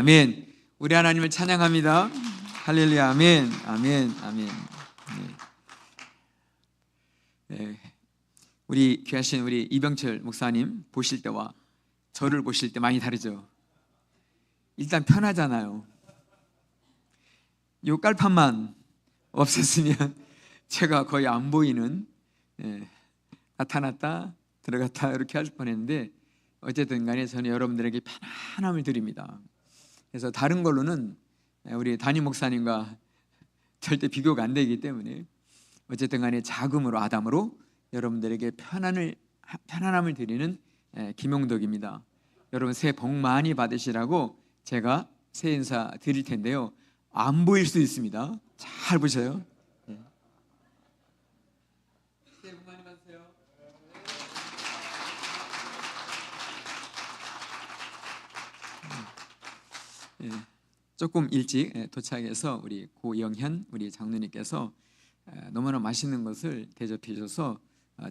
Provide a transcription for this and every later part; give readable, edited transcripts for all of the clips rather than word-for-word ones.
아멘. 우리 하나님을 찬양합니다. 할렐루야. 아멘. 아멘. 아멘. 네. 우리 귀하신 우리 이병철 목사님 보실 때와 저를 보실 때 많이 다르죠. 일단 편하잖아요. 요 깔판만 없었으면 제가 거의 안 보이는, 나타났다 들어갔다 이렇게 할 뻔했는데, 어쨌든 간에 저는 여러분들에게 편안함을 드립니다. 그래서 다른 걸로는 우리 담임 목사님과 절대 비교가 안 되기 때문에 어쨌든 간에 자금으로 아담으로 여러분들에게 편안함을 드리는 김용덕입니다. 여러분 새해 복 많이 받으시라고 제가 새해 인사 드릴 텐데요, 안 보일 수 있습니다. 잘 보세요. 새해 복 많이 받으세요. 조금 일찍 도착해서 우리 고영현 우리 장로님께서 너무나 맛있는 것을 대접해 주셔서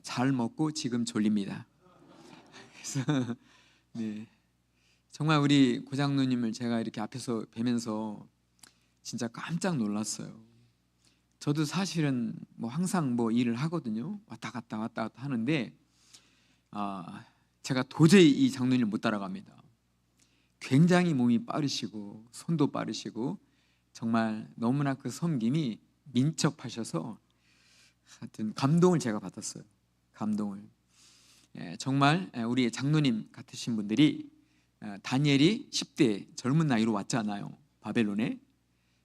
잘 먹고 지금 졸립니다. 그래서 네, 정말 우리 고장로님을 제가 이렇게 앞에서 뵈면서 진짜 깜짝 놀랐어요. 저도 사실은 항상 일을 하거든요. 왔다 갔다 하는데 제가 도저히 이 장로님을 못 따라갑니다. 굉장히 몸이 빠르시고 손도 빠르시고 정말 너무나 그 섬김이 민첩하셔서 하여튼 감동을 제가 받았어요. 감동을. 정말 우리 장로님 같으신 분들이 다니엘이 10대 젊은 나이로 왔잖아요, 바벨론에.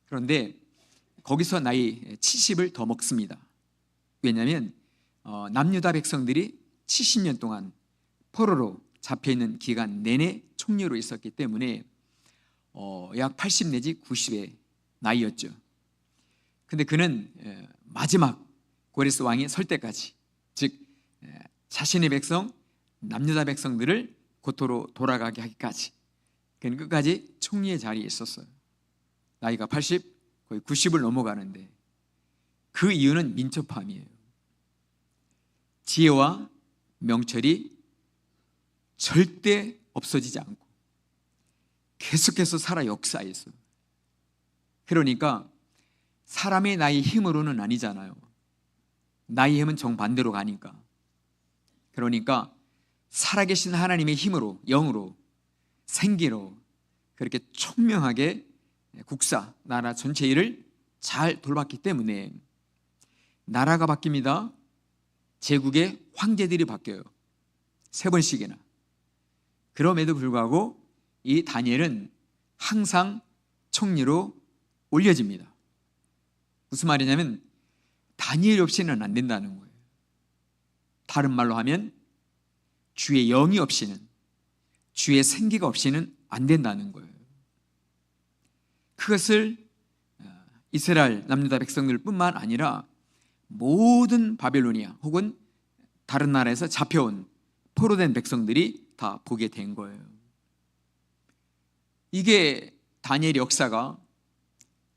그런데 거기서 나이 70을 더 먹습니다. 왜냐하면 남유다 백성들이 70년 동안 포로로 잡혀있는 기간 내내 총리로 있었기 때문에 약 80 내지 90의 나이였죠. 근데 그는 마지막 고레스 왕이 설 때까지, 즉 자신의 백성 남유다 백성들을 고토로 돌아가게 하기까지 그는 끝까지 총리의 자리에 있었어요. 나이가 80 거의 90을 넘어가는데 그 이유는 민첩함이에요. 지혜와 명철이 절대 없어지지 않고 계속해서 살아 역사했어요. 그러니까 사람의 나이 힘으로는 아니잖아요. 나이 힘은 정반대로 가니까. 그러니까 살아계신 하나님의 힘으로, 영으로, 생기로 그렇게 총명하게 국사, 나라 전체 일을 잘 돌봤기 때문에 나라가 바뀝니다. 제국의 황제들이 바뀌어요. 3번씩이나. 그럼에도 불구하고 이 다니엘은 항상 총리로 올려집니다. 무슨 말이냐면 다니엘 없이는 안 된다는 거예요. 다른 말로 하면 주의 영이 없이는, 주의 생기가 없이는 안 된다는 거예요. 그것을 이스라엘 남유다 백성들 뿐만 아니라 모든 바벨로니아 혹은 다른 나라에서 잡혀온 포로된 백성들이 다 보게 된 거예요. 이게 다니엘의 역사가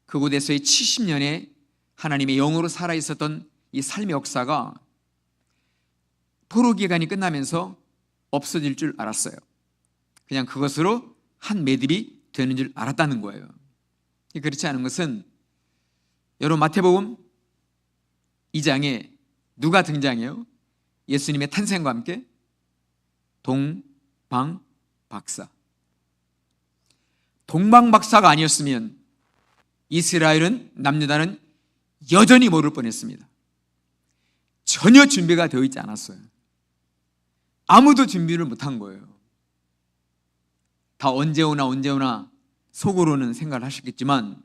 그곳에서의 70년의 하나님의 영으로 살아있었던 이 삶의 역사가 포로 기간이 끝나면서 없어질 줄 알았어요. 그냥 그것으로 한 매듭이 되는 줄 알았다는 거예요. 그렇지 않은 것은 여러분 마태복음 2장에 누가 등장해요? 예수님의 탄생과 함께 동방박사. 동방박사가 아니었으면 이스라엘은, 남유다는 여전히 모를 뻔했습니다. 전혀 준비가 되어 있지 않았어요. 아무도 준비를 못한 거예요. 다 언제 오나 속으로는 생각을 하셨겠지만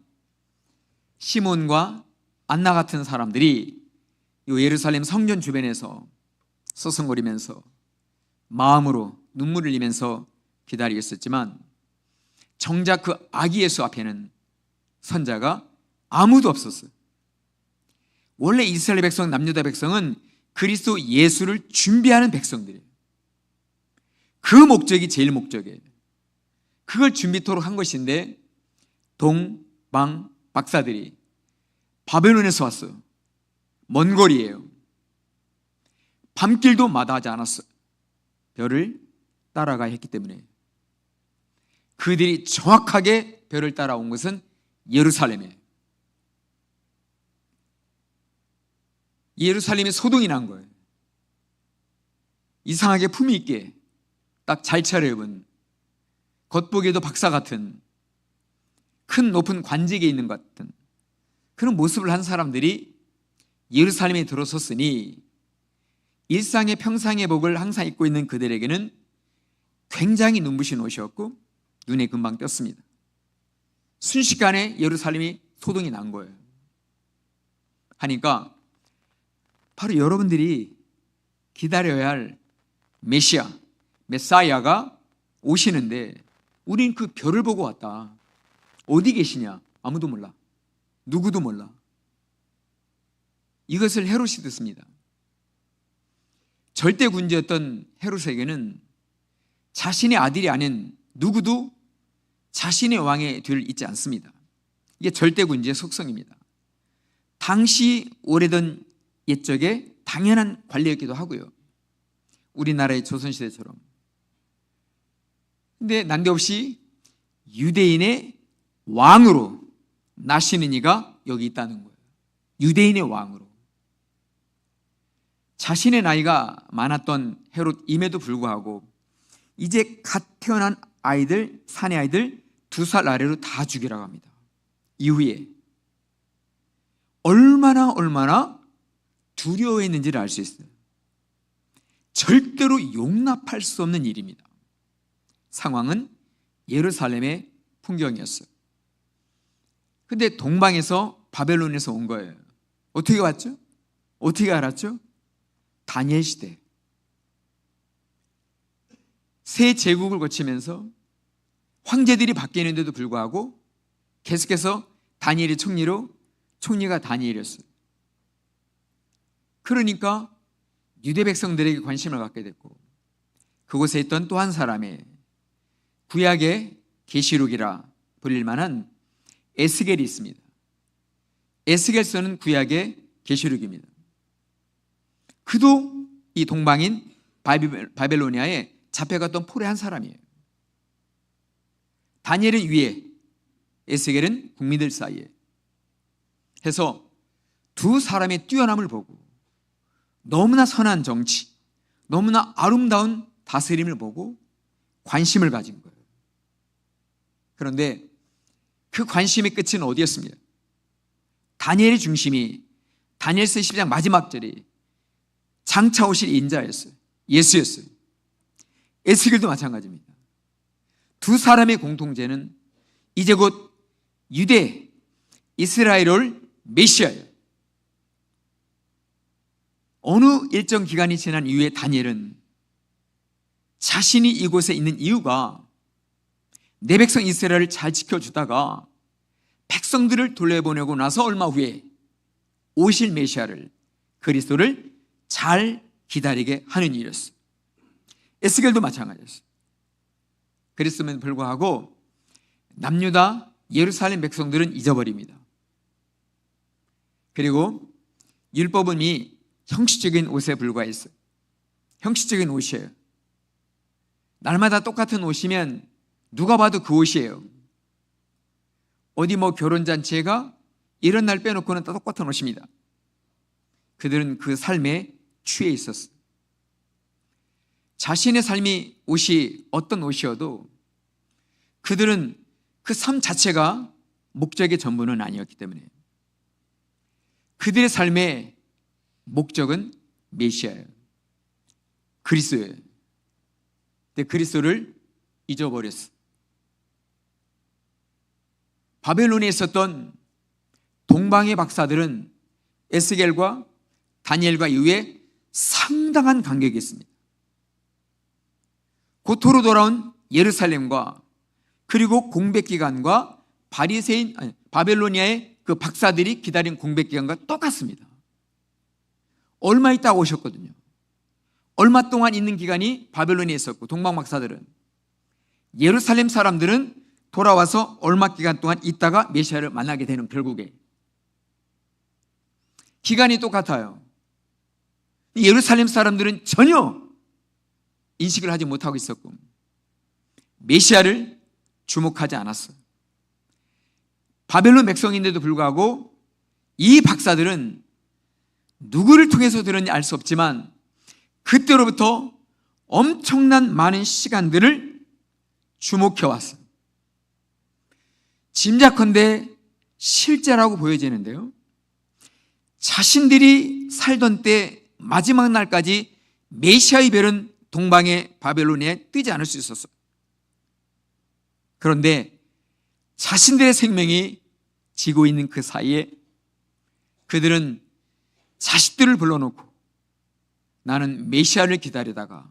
시몬과 안나 같은 사람들이 이 예루살렘 성전 주변에서 서성거리면서 마음으로 눈물을 흘리면서 기다리고 있었지만 정작 그 아기 예수 앞에는 선자가 아무도 없었어요. 원래 이스라엘 백성, 남유다 백성은 그리스도 예수를 준비하는 백성들이에요. 그 목적이 제일 목적이에요. 그걸 준비토록 한 것인데 동방 박사들이 바벨론에서 왔어요. 먼 거리예요. 밤길도 마다하지 않았어요. 별을 따라가야 했기 때문에. 그들이 정확하게 별을 따라온 것은 예루살렘이에요. 예루살렘에 소동이 난 거예요. 이상하게 품위 있게 딱 잘 차려입은, 겉보기에도 박사 같은, 큰 높은 관직에 있는 것 같은 그런 모습을 한 사람들이 예루살렘에 들어섰으니 일상의 평상의 복을 항상 입고 있는 그들에게는 굉장히 눈부신 옷이었고 눈에 금방 띄었습니다. 순식간에 예루살렘이 소동이 난 거예요. 하니까 바로 여러분들이 기다려야 할 메사야가 오시는데 우린 그 별을 보고 왔다. 어디 계시냐? 아무도 몰라. 누구도 몰라. 이것을 헤롯이 듣습니다. 절대 군주였던 헤롯에게는 자신의 아들이 아닌 누구도 자신의 왕의 뒤를 잇지 않습니다. 이게 절대 군주의 속성입니다. 당시 오래된 옛적의 당연한 관리였기도 하고요. 우리나라의 조선시대처럼. 근데 난데없이 유대인의 왕으로 나시는 이가 여기 있다는 거예요. 유대인의 왕으로. 자신의 나이가 많았던 헤롯임에도 불구하고 이제 갓 태어난 아이들, 사내 아이들 2살 아래로 다 죽이라고 합니다. 이후에 얼마나 두려워했는지를 알 수 있어요. 절대로 용납할 수 없는 일입니다. 상황은 예루살렘의 풍경이었어요. 근데 동방에서 바벨론에서 온 거예요. 어떻게 왔죠? 어떻게 알았죠? 다니엘 시대. 세 제국을 거치면서 황제들이 바뀌는데도 불구하고 계속해서 다니엘이 총리가 다니엘이었어요. 그러니까 유대 백성들에게 관심을 갖게 됐고 그곳에 있던 또 한 사람의 구약의 계시록이라 불릴 만한 에스겔이 있습니다. 에스겔서는 구약의 계시록입니다. 그도 이 동방인 바벨로니아에 잡혀갔던 폴의 한 사람이에요. 다니엘은 위에, 에스겔은 국민들 사이에 해서 두 사람의 뛰어남을 보고 너무나 선한 정치, 너무나 아름다운 다스림을 보고 관심을 가진 거예요. 그런데 그 관심의 끝은 어디였습니까? 다니엘의 중심이 다니엘서 12장 마지막 절이 장차 오실 인자였어요. 예수였어요. 에스겔도 마찬가지입니다. 두 사람의 공통제는 이제 곧 유대, 이스라엘 올 메시아예요. 어느 일정 기간이 지난 이후에 다니엘은 자신이 이곳에 있는 이유가 내 백성 이스라엘을 잘 지켜주다가 백성들을 돌려보내고 나서 얼마 후에 오실 메시아를, 그리스도를 잘 기다리게 하는 일이었어요. 에스겔도 마찬가지였어요. 그랬음에도 불구하고 남유다 예루살렘 백성들은 잊어버립니다. 그리고 율법은 이 형식적인 옷에 불과했어요. 형식적인 옷이에요. 날마다 똑같은 옷이면 누가 봐도 그 옷이에요. 어디 결혼잔치가 이런 날 빼놓고는 다 똑같은 옷입니다. 그들은 그 삶에 취해 있었어요. 자신의 삶이 옷이 어떤 옷이어도 그들은 그 삶 자체가 목적의 전부는 아니었기 때문에 그들의 삶의 목적은 메시아예요. 그리스도예요. 근데 그리스도를 잊어버렸어. 바벨론에 있었던 동방의 박사들은 에스겔과 다니엘과 이후에 상당한 간격이 있습니다. 고토로 돌아온 예루살렘과 그리고 공백기간과 바벨로니아의 그 박사들이 기다린 공백기간과 똑같습니다. 얼마 있다가 오셨거든요. 얼마 동안 있는 기간이 바벨론에 있었고 동방 박사들은, 예루살렘 사람들은 돌아와서 얼마 기간 동안 있다가 메시아를 만나게 되는, 결국에 기간이 똑같아요. 예루살렘 사람들은 전혀 인식을 하지 못하고 있었고 메시아를 주목하지 않았어요. 바벨론 백성인데도 불구하고 이 박사들은 누구를 통해서 들었는지 알 수 없지만 그때로부터 엄청난 많은 시간들을 주목해 왔어요. 짐작컨대 실제라고 보여지는데요, 자신들이 살던 때 마지막 날까지 메시아의 별은 동방의 바벨론에 뜨지 않을 수 있었어요. 그런데 자신들의 생명이 지고 있는 그 사이에 그들은 자식들을 불러놓고 나는 메시아를 기다리다가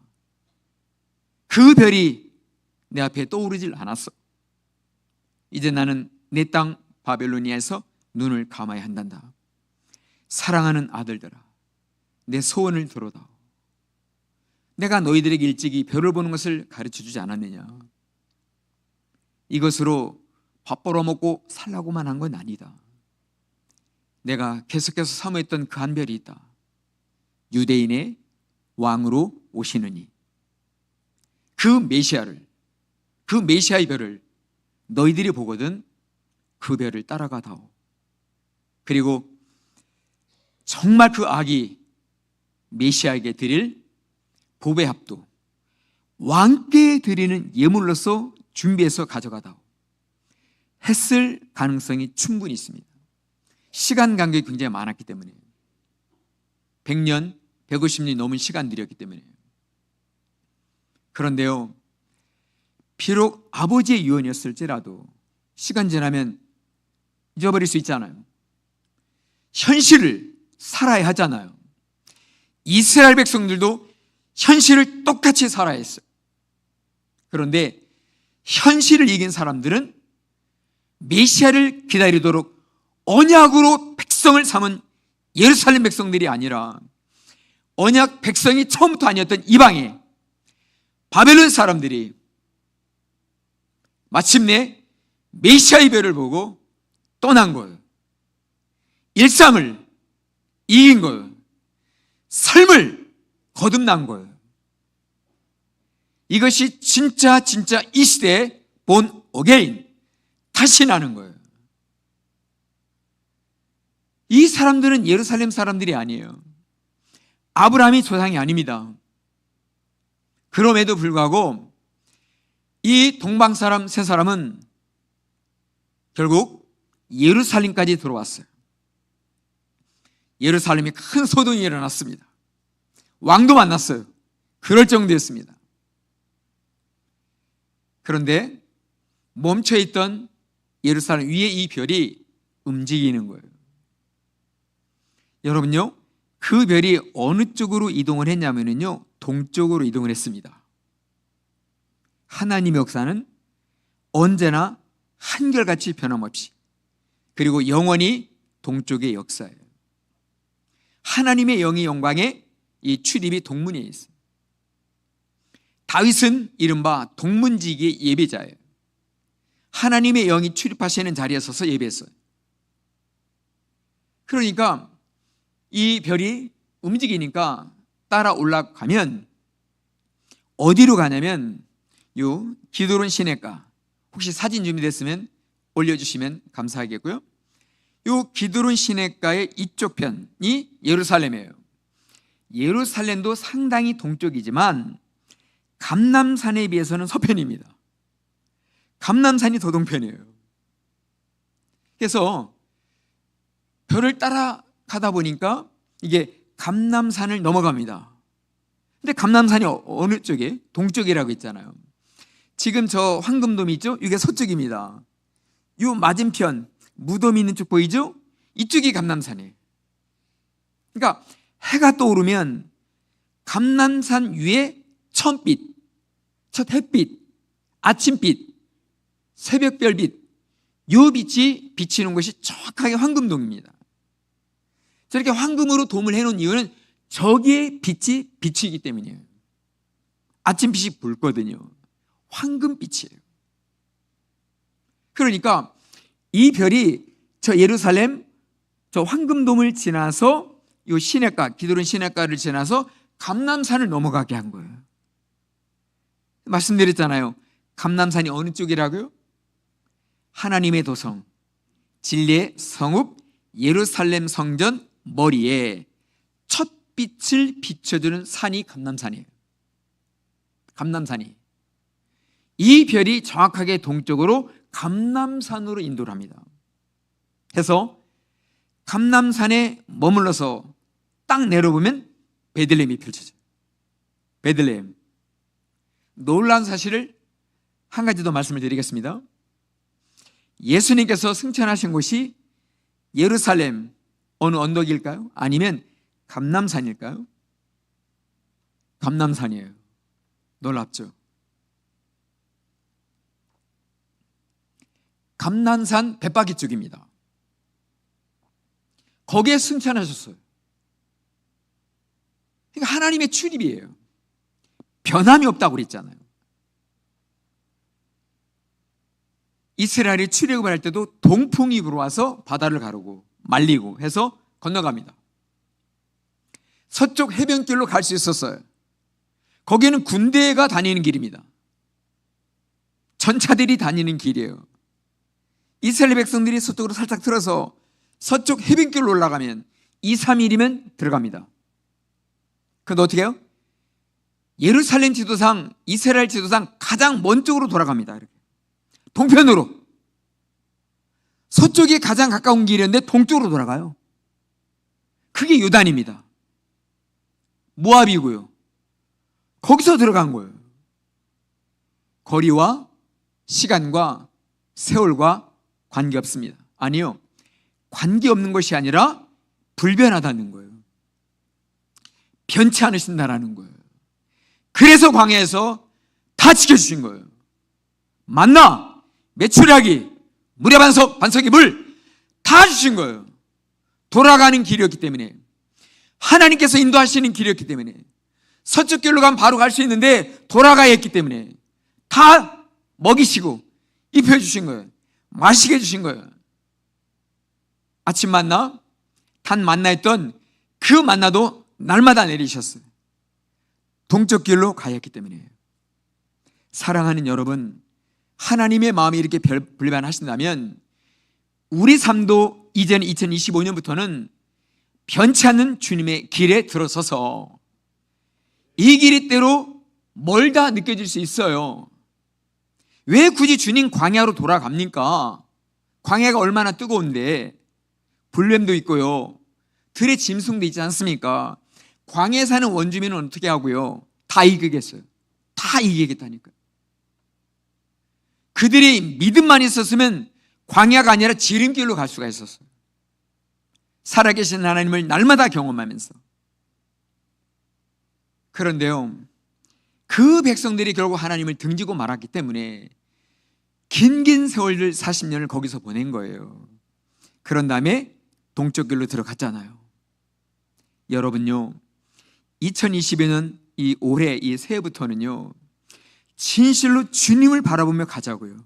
그 별이 내 앞에 떠오르질 않았어. 이제 나는 내 땅 바벨로니아에서 눈을 감아야 한단다. 사랑하는 아들들아, 내 소원을 들어다오. 내가 너희들에게 일찍이 별을 보는 것을 가르쳐주지 않았느냐. 이것으로 밥 벌어먹고 살라고만 한 건 아니다. 내가 계속해서 사모했던 그 한 별이 있다. 유대인의 왕으로 오시느니 그 메시아를, 그 메시아의 별을 너희들이 보거든 그 별을 따라가다오. 그리고 정말 그 아기 메시아에게 드릴 보배 합도 왕께 드리는 예물로서 준비해서 가져가다오. 했을 가능성이 충분히 있습니다. 시간 간격이 굉장히 많았기 때문에, 100년, 150년이 넘은 시간들이었기 때문에. 그런데요, 비록 아버지의 유언이었을지라도 시간 지나면 잊어버릴 수 있잖아요. 현실을 살아야 하잖아요. 이스라엘 백성들도 현실을 똑같이 살아야 했어요. 그런데 현실을 이긴 사람들은 메시아를 기다리도록 언약으로 백성을 삼은 예루살렘 백성들이 아니라 언약 백성이 처음부터 아니었던 이방의 바벨론 사람들이 마침내 메시아의 별을 보고 떠난 거예요. 일상을 이긴 거예요. 삶을 거듭난 거예요. 이것이 진짜 이 시대의 본 어게인, 다시 나는 거예요. 이 사람들은 예루살렘 사람들이 아니에요. 아브라함이 조상이 아닙니다. 그럼에도 불구하고 이 동방 사람 세 사람은 결국 예루살렘까지 들어왔어요. 예루살렘에 큰 소동이 일어났습니다. 왕도 만났어요. 그럴 정도였습니다. 그런데 멈춰있던 예루살렘 위에 이 별이 움직이는 거예요. 여러분요, 그 별이 어느 쪽으로 이동을 했냐면요, 동쪽으로 이동을 했습니다. 하나님의 역사는 언제나 한결같이 변함없이, 그리고 영원히 동쪽의 역사예요. 하나님의 영의 영광에 이 출입이 동문에 있어요. 다윗은 이른바 동문지기의 예배자예요. 하나님의 영이 출입하시는 자리에 서서 예배했어요. 그러니까 이 별이 움직이니까 따라 올라가면 어디로 가냐면 요 기드론 시내가, 혹시 사진 준비됐으면 올려주시면 감사하겠고요. 요 기드론 시내가의 이쪽 편이 예루살렘이에요. 예루살렘도 상당히 동쪽이지만 감람산에 비해서는 서편입니다. 감람산이 더 동편이에요. 그래서 별을 따라가다 보니까 이게 감람산을 넘어갑니다. 근데 감람산이 어느 쪽에? 동쪽이라고 했잖아요. 지금 저 황금돔이 있죠? 이게 서쪽입니다. 이 맞은편 무덤이 있는 쪽 보이죠? 이쪽이 감람산이에요. 그러니까 해가 떠오르면 감람산 위에 첫빛, 첫 햇빛, 아침빛, 새벽별빛, 이 빛이 비치는 것이 정확하게 황금돔입니다. 저렇게 황금으로 돔을 해놓은 이유는 저기에 빛이 비치기 때문이에요. 아침빛이 붉거든요. 황금빛이에요. 그러니까 이 별이 저 예루살렘 저 황금돔을 지나서 이 시내가, 기드론 시내가를 지나서 감람산을 넘어가게 한 거예요. 말씀드렸잖아요. 감람산이 어느 쪽이라고요? 하나님의 도성, 진리의 성읍 예루살렘 성전 머리에 첫 빛을 비춰주는 산이 감람산이에요. 감람산이. 이 별이 정확하게 동쪽으로 감람산으로 인도를 합니다. 해서 감람산에 머물러서 딱 내려보면 베들레헴이 펼쳐져요. 베들레헴. 놀라운 사실을 한 가지 더 말씀을 드리겠습니다. 예수님께서 승천하신 곳이 예루살렘 어느 언덕일까요? 아니면 감람산일까요? 감람산이에요. 놀랍죠? 감람산 벳바기 쪽입니다. 거기에 승천하셨어요. 그러니까 하나님의 출입이에요. 변함이 없다고 그랬잖아요. 이스라엘이 출애굽을 할 때도 동풍이 불어와서 바다를 가르고 말리고 해서 건너갑니다. 서쪽 해변길로 갈 수 있었어요. 거기는 군대가 다니는 길입니다. 전차들이 다니는 길이에요. 이스라엘 백성들이 서쪽으로 살짝 틀어서 서쪽 해변길로 올라가면 2, 3일이면 들어갑니다. 그런데 어떻게 해요? 예루살렘 지도상, 이스라엘 지도상 가장 먼 쪽으로 돌아갑니다. 이렇게. 동편으로. 서쪽이 가장 가까운 길이었는데 동쪽으로 돌아가요. 그게 요단입니다. 모압이고요. 거기서 들어간 거예요. 거리와 시간과 세월과 관계없습니다. 아니요. 관계없는 것이 아니라 불변하다는 거예요. 변치 않으신다라는 거예요. 그래서 광야에서 다 지켜주신 거예요. 만나, 메추라기, 물의 반석, 반석의 물 다 주신 거예요. 돌아가는 길이었기 때문에, 하나님께서 인도하시는 길이었기 때문에, 서쪽 길로 가면 바로 갈 수 있는데 돌아가야 했기 때문에 다 먹이시고 입혀주신 거예요. 마시게 해주신 거예요. 아침 만나, 단 만나 했던 그 만나도 날마다 내리셨어요. 동쪽 길로 가야 했기 때문이에요. 사랑하는 여러분, 하나님의 마음이 이렇게 불변하신다면 우리 삶도 이제 2025년부터는 변치 않는 주님의 길에 들어서서 이 길이 때로 멀다 느껴질 수 있어요. 왜 굳이 주님 광야로 돌아갑니까? 광야가 얼마나 뜨거운데 불뱀도 있고요, 들의 짐승도 있지 않습니까? 광야에 사는 원주민은 어떻게 하고요? 다 이기겠어요. 다 이기겠다니까요. 그들이 믿음만 있었으면 광야가 아니라 지름길로 갈 수가 있었어요. 살아계신 하나님을 날마다 경험하면서. 그런데요, 그 백성들이 결국 하나님을 등지고 말았기 때문에 긴 세월들 40년을 거기서 보낸 거예요. 그런 다음에 동쪽 길로 들어갔잖아요. 여러분요, 2022년 이 올해 이 새해부터는요, 진실로 주님을 바라보며 가자고요.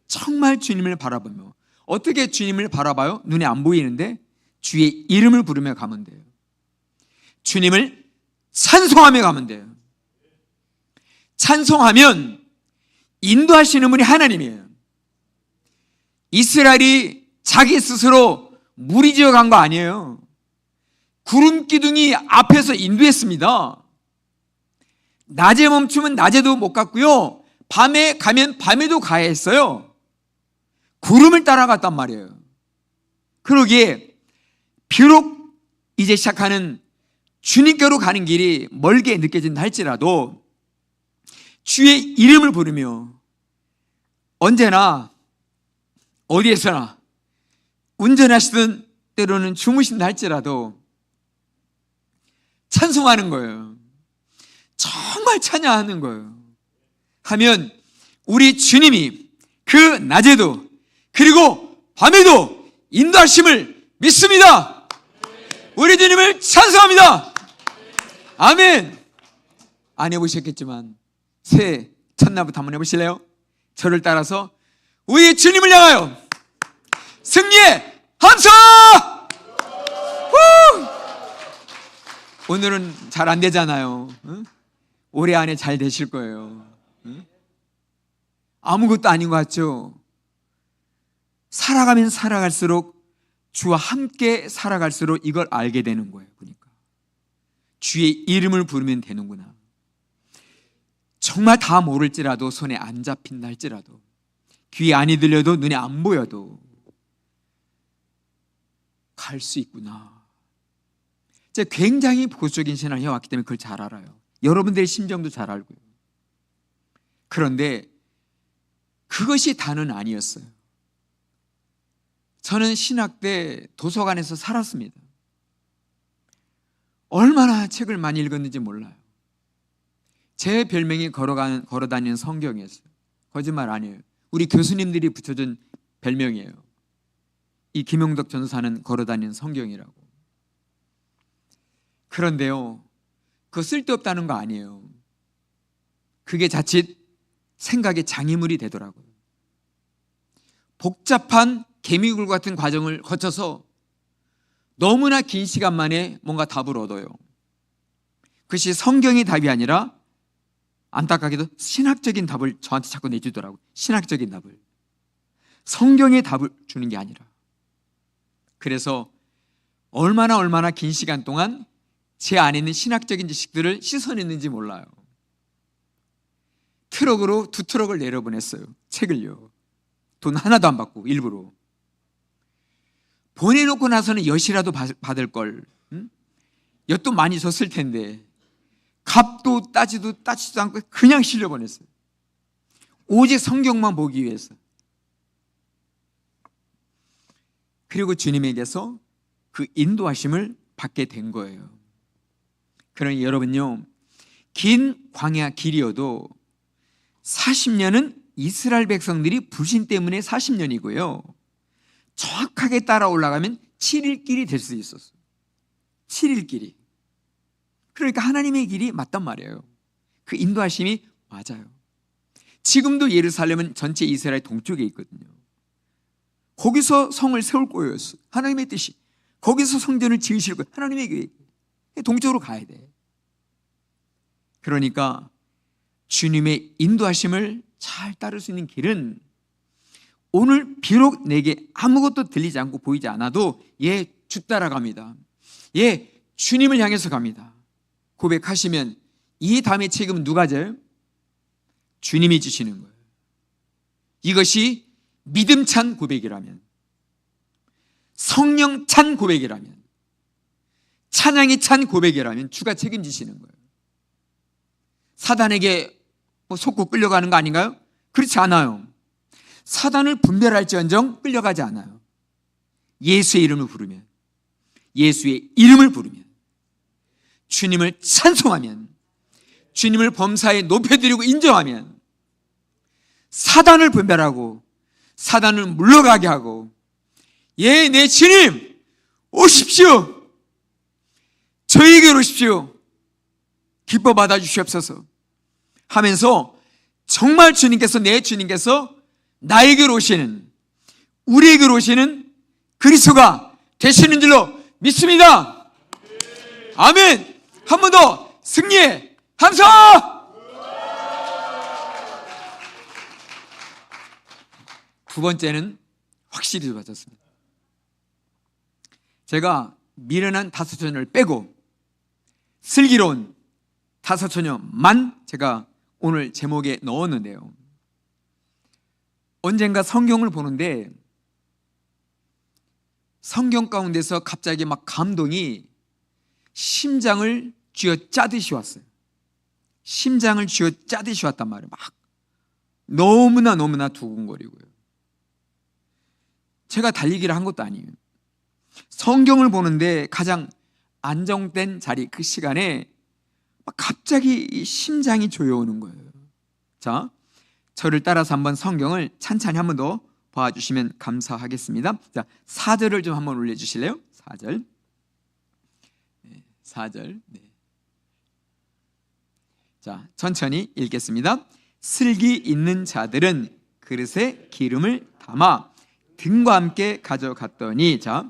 정말 주님을 바라보며. 어떻게 주님을 바라봐요? 눈에 안 보이는데 주의 이름을 부르며 가면 돼요. 주님을 찬송하며 가면 돼요. 찬송하면 인도하시는 분이 하나님이에요. 이스라엘이 자기 스스로 무리지어 간 거 아니에요. 구름 기둥이 앞에서 인도했습니다. 낮에 멈추면 낮에도 못 갔고요, 밤에 가면 밤에도 가야 했어요. 구름을 따라갔단 말이에요. 그러기에 비록 이제 시작하는 주님께로 가는 길이 멀게 느껴진다 할지라도 주의 이름을 부르며 언제나 어디에서나 운전하시든 때로는 주무신다 할지라도 찬송하는 거예요. 정말 찬양하는 거예요. 하면 우리 주님이 그 낮에도 그리고 밤에도 인도하심을 믿습니다. 우리 주님을 찬송합니다. 아멘. 안 해보셨겠지만 새해 첫날부터 한번 해보실래요? 저를 따라서 우리 주님을 향하여 승리의 함성! 오늘은 잘 안 되잖아요. 응? 올해 안에 잘 되실 거예요. 응? 아무것도 아닌 것 같죠? 살아가면 살아갈수록 주와 함께 살아갈수록 이걸 알게 되는 거예요. 그러니까 주의 이름을 부르면 되는구나. 정말 다 모를지라도, 손에 안 잡힌다 할지라도, 귀에 안이 들려도 눈에 안 보여도 갈 수 있구나. 제가 굉장히 보수적인 신앙을 해왔기 때문에 그걸 잘 알아요. 여러분들의 심정도 잘 알고요. 그런데 그것이 다는 아니었어요. 저는 신학 때 도서관에서 살았습니다. 얼마나 책을 많이 읽었는지 몰라요. 제 별명이 걸어다니는 성경이었어요. 거짓말 아니에요. 우리 교수님들이 붙여준 별명이에요. 이 김용덕 전사는 걸어다니는 성경이라고. 그런데요, 그거 쓸데없다는 거 아니에요. 그게 자칫 생각의 장애물이 되더라고요. 복잡한 개미굴 같은 과정을 거쳐서 너무나 긴 시간 만에 뭔가 답을 얻어요. 그것이 성경의 답이 아니라 안타깝게도 신학적인 답을 저한테 자꾸 내주더라고요. 신학적인 답을. 성경의 답을 주는 게 아니라. 그래서 얼마나 긴 시간 동안 제 안에 있는 신학적인 지식들을 씻어냈는지 몰라요. 트럭으로 2트럭을 내려보냈어요. 책을요. 돈 하나도 안 받고 일부러. 보내놓고 나서는 엿이라도 받을 걸. 엿도 많이 줬을 텐데 값도 따지지도 않고 그냥 실려보냈어요. 오직 성경만 보기 위해서. 그리고 주님에게서 그 인도하심을 받게 된 거예요. 그러니 여러분요, 긴 광야 길이어도 40년은 이스라엘 백성들이 불신 때문에 40년이고요, 정확하게 따라 올라가면 7일 길이 될 수 있었어요. 7일 길이. 그러니까 하나님의 길이 맞단 말이에요. 그 인도하심이 맞아요. 지금도 예루살렘은 전체 이스라엘 동쪽에 있거든요. 거기서 성을 세울 거였어요. 하나님의 뜻이. 거기서 성전을 지으실 거예요. 하나님의 계획. 동쪽으로 가야 돼. 그러니까 주님의 인도하심을 잘 따를 수 있는 길은 오늘 비록 내게 아무것도 들리지 않고 보이지 않아도 주 따라갑니다. 주님을 향해서 갑니다. 고백하시면 이 다음의 책임은 누가 져요? 주님이 주시는 거예요. 이것이 믿음 찬 고백이라면, 성령 찬 고백이라면, 찬양이 찬 고백이라면 주가 책임지시는 거예요. 사단에게 속고 끌려가는 거 아닌가요? 그렇지 않아요. 사단을 분별할지언정 끌려가지 않아요. 예수의 이름을 부르면, 예수의 이름을 부르면, 주님을 찬송하면, 주님을 범사에 높여드리고 인정하면 사단을 분별하고 사단을 물러가게 하고, 내 주님 오십시오, 저에게로 오십시오, 기뻐 받아주시옵소서 하면서 정말 내 주님께서 나에게로 오시는, 우리에게로 오시는 그리스도가 되시는 줄로 믿습니다. 아멘. 한 번 더 승리의 함성! 두 번째는 확실히 좋아졌습니다. 제가 미련한 다섯처녀를 빼고 슬기로운 다섯처녀만 제가 오늘 제목에 넣었는데요, 언젠가 성경을 보는데 성경 가운데서 갑자기 막 감동이 심장을 쥐어짜듯이 왔어요. 심장을 쥐어짜듯이 왔단 말이에요. 막 너무나 두근거리고요. 제가 달리기를 한 것도 아니에요. 성경을 보는데 가장 안정된 자리, 그 시간에 막 갑자기 심장이 조여오는 거예요. 자, 저를 따라서 한번 성경을 찬찬히 한 번 더 봐주시면 감사하겠습니다. 자, 4절을 좀 한번 올려주실래요? 4절. 4절. 자, 천천히 읽겠습니다. 슬기 있는 자들은 그릇에 기름을 담아 등과 함께 가져갔더니, 자,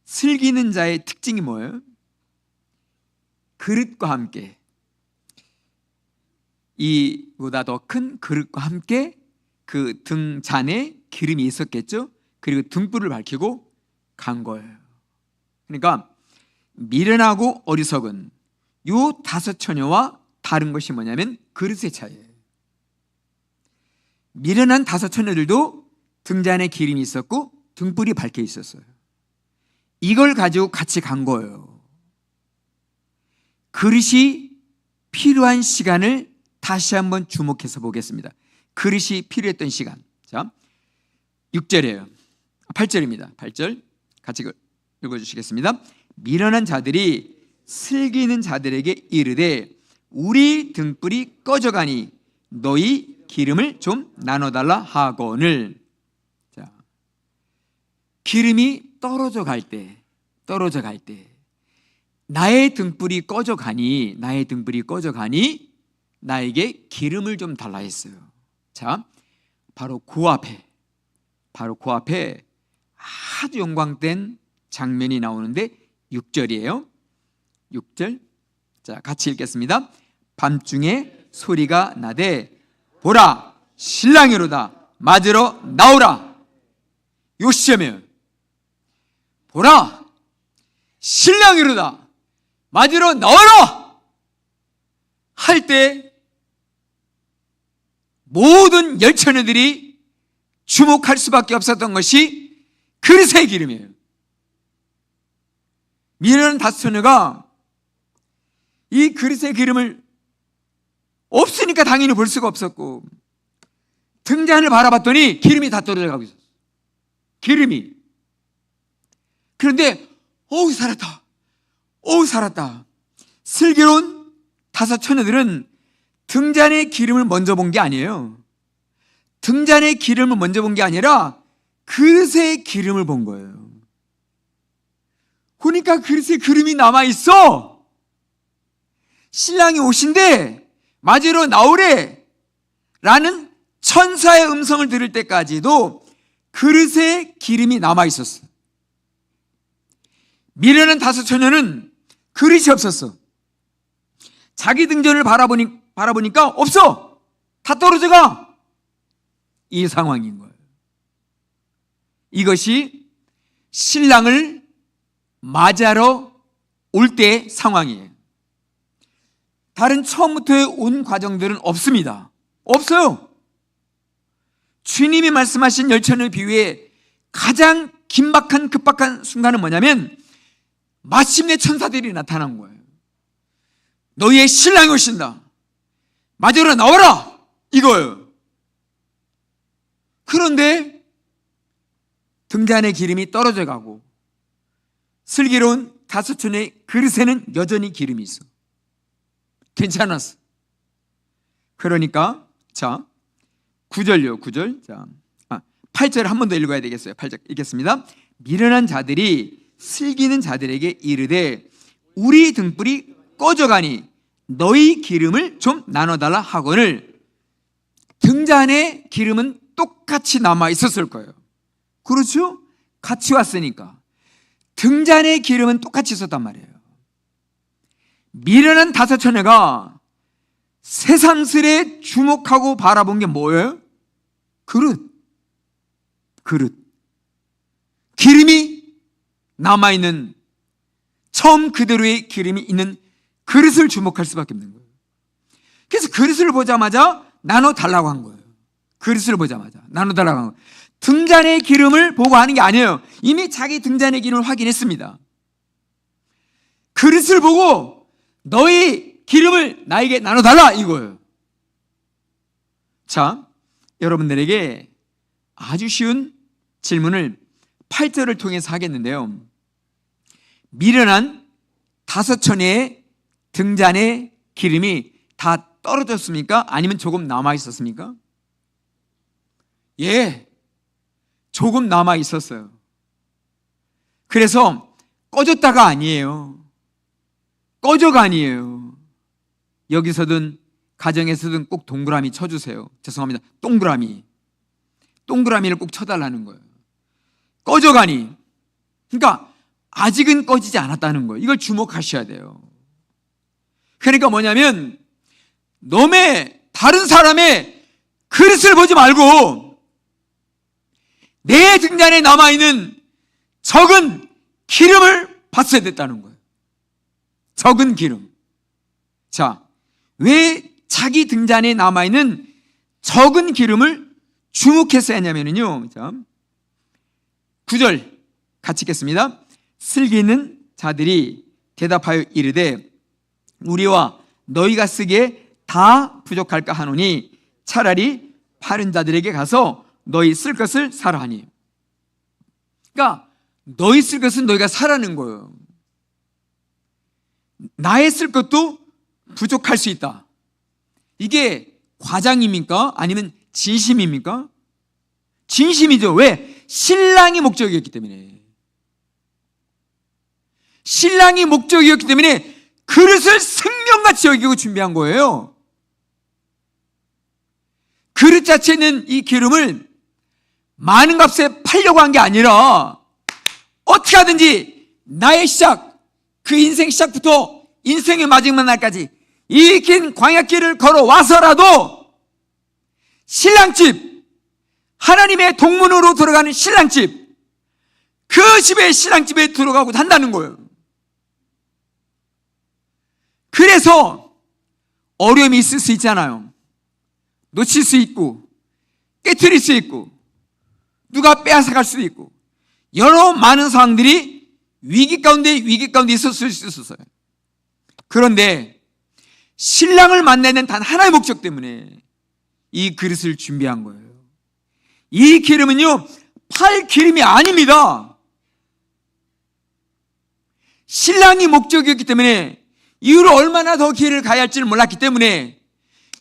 슬기 있는 자의 특징이 뭐예요? 그릇과 함께, 이보다 더 큰 그릇과 함께 그 등잔에 기름이 있었겠죠? 그리고 등불을 밝히고 간 거예요. 그러니까 미련하고 어리석은 요 5 처녀와 다른 것이 뭐냐면 그릇의 차이예요. 미련한 5 처녀들도 등잔에 기름이 있었고 등불이 밝혀 있었어요. 이걸 가지고 같이 간 거예요. 그릇이 필요한 시간을 다시 한번 주목해서 보겠습니다. 그릇이 필요했던 시간. 자, 6절이에요. 8절입니다. 8절 같이 읽어주시겠습니다. 미련한 자들이 슬기는 자들에게 이르되 우리 등불이 꺼져가니 너희 기름을 좀 나눠달라 하거늘. 자, 기름이 떨어져 갈 때 나의 등불이 꺼져가니 나에게 기름을 좀 달라 했어요. 자, 바로 그 앞에 아주 영광된 장면이 나오는데 6절이에요. 6절. 자, 같이 읽겠습니다. 밤중에 소리가 나되 보라 신랑이로다 맞으러 나오라. 요 시점이에요. 보라 신랑이로다 맞으러 나오라 할 때 모든 열처녀들이 주목할 수밖에 없었던 것이 그릇의 기름이에요. 미련한 5 처녀가 이 그릇의 기름을 없으니까 당연히 볼 수가 없었고 등잔을 바라봤더니 기름이 다 떨어져 가고 있었어요. 기름이. 그런데 살았다. 슬기로운 5 처녀들은 등잔의 기름을 먼저 본 게 아니에요. 등잔의 기름을 먼저 본 게 아니라 그릇의 기름을 본 거예요. 보니까 그릇에 기름이 남아있어. 신랑이 오신대 맞으러 나오래 라는 천사의 음성을 들을 때까지도 그릇에 기름이 남아있었어. 미련한 5 처녀는 그릇이 없었어. 자기 등전을 바라보니까 없어. 다 떨어져가. 이 상황인 거예요. 이것이 신랑을 맞이하러 올 때의 상황이에요. 다른 처음부터의 온 과정들은 없습니다. 없어요. 주님이 말씀하신 열처녀 비유에 가장 긴박한 급박한 순간은 뭐냐면 마침내 천사들이 나타난 거예요. 너희의 신랑이 오신다. 맞으러 나와라. 이거예요. 그런데 등잔의 기름이 떨어져 가고 슬기로운 5 처녀의 그릇에는 여전히 기름이 있어. 괜찮았어. 그러니까 자 9절요. 9절. 자, 8절 한 번 더 읽어야 되겠어요. 8절 읽겠습니다. 미련한 자들이 슬기는 자들에게 이르되 우리 등불이 꺼져가니 너희 기름을 좀 나눠달라 하거늘. 등잔에 기름은 똑같이 남아 있었을 거예요. 그렇죠? 같이 왔으니까 등잔에 기름은 똑같이 있었단 말이에요. 미련한 5 처녀가 새삼스레 주목하고 바라본 게 뭐예요? 그릇. 기름이 남아있는, 처음 그대로의 기름이 있는 그릇을 주목할 수밖에 없는 거예요. 그래서 그릇을 보자마자 나눠달라고 한 거예요. 그릇을 보자마자 나눠달라고 한 거예요. 등잔의 기름을 보고 하는 게 아니에요. 이미 자기 등잔의 기름을 확인했습니다. 그릇을 보고 너희 기름을 나에게 나눠달라 이거예요. 자, 여러분들에게 아주 쉬운 질문을 8절을 통해서 하겠는데요. 미련한 5 처녀의 등잔의 기름이 다 떨어졌습니까? 아니면 조금 남아 있었습니까? 예, 조금 남아 있었어요. 그래서 꺼졌다가 아니에요. 꺼져가 아니에요. 여기서든 가정에서든 꼭 동그라미 쳐주세요. 죄송합니다. 동그라미를 꼭 쳐달라는 거예요. 꺼져가니, 그러니까 아직은 꺼지지 않았다는 거예요. 이걸 주목하셔야 돼요. 그러니까 뭐냐면 다른 사람의 그릇을 보지 말고 내 등잔에 남아있는 적은 기름을 받아야 됐다는 거예요. 적은 기름. 자, 왜 자기 등잔에 남아있는 적은 기름을 주목해서 했냐면요. 자, 9절 같이 읽겠습니다. 슬기 있는 자들이 대답하여 이르되 우리와 너희가 쓰기에 다 부족할까 하노니 차라리 바른 자들에게 가서 너희 쓸 것을 사라 하니. 그러니까 너희 쓸 것은 너희가 사라는 거예요. 나의 쓸 것도 부족할 수 있다. 이게 과장입니까? 아니면 진심입니까? 진심이죠. 왜? 신랑이 목적이었기 때문에. 신랑이 목적이었기 때문에 그릇을 생명같이 여기고 준비한 거예요. 그릇 자체에 있는 이 기름을 많은 값에 팔려고 한 게 아니라 어떻게 하든지 나의 시작, 그 인생 시작부터 인생의 마지막 날까지 이 긴 광야길을 걸어와서라도 신랑집, 하나님의 동문으로 들어가는 신랑집, 그 집에 신랑집에 들어가고 한다는 거예요. 그래서 어려움이 있을 수 있잖아요. 놓칠 수 있고 깨트릴 수 있고 누가 빼앗아갈 수도 있고 여러 많은 상황들이 위기 가운데 있었을 수 있었어요. 그런데 신랑을 만나는 단 하나의 목적 때문에 이 그릇을 준비한 거예요. 이 기름은요, 팔 기름이 아닙니다. 신랑이 목적이었기 때문에 이후로 얼마나 더 길을 가야 할지를 몰랐기 때문에,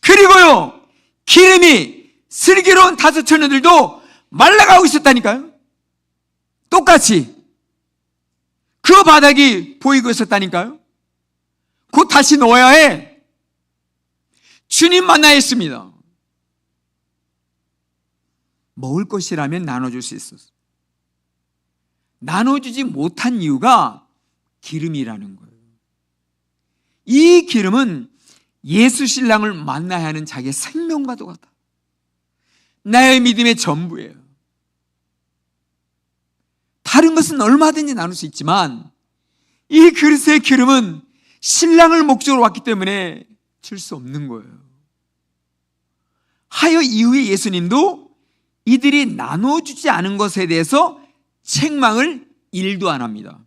그리고요 기름이 슬기로운 다섯 처녀들도 말라가고 있었다니까요. 똑같이 그 바닥이 보이고 있었다니까요. 곧 다시 놓아야 해. 주님 만나야 했습니다. 먹을 것이라면 나눠줄 수 있었어요. 나눠주지 못한 이유가 기름이라는 거예요. 이 기름은 예수 신랑을 만나야 하는 자기의 생명과도 같다. 나의 믿음의 전부예요. 다른 것은 얼마든지 나눌 수 있지만 이 그릇의 기름은 신랑을 목적으로 왔기 때문에 줄 수 없는 거예요. 하여 이후에 예수님도 이들이 나눠주지 않은 것에 대해서 책망을 1도 안 합니다.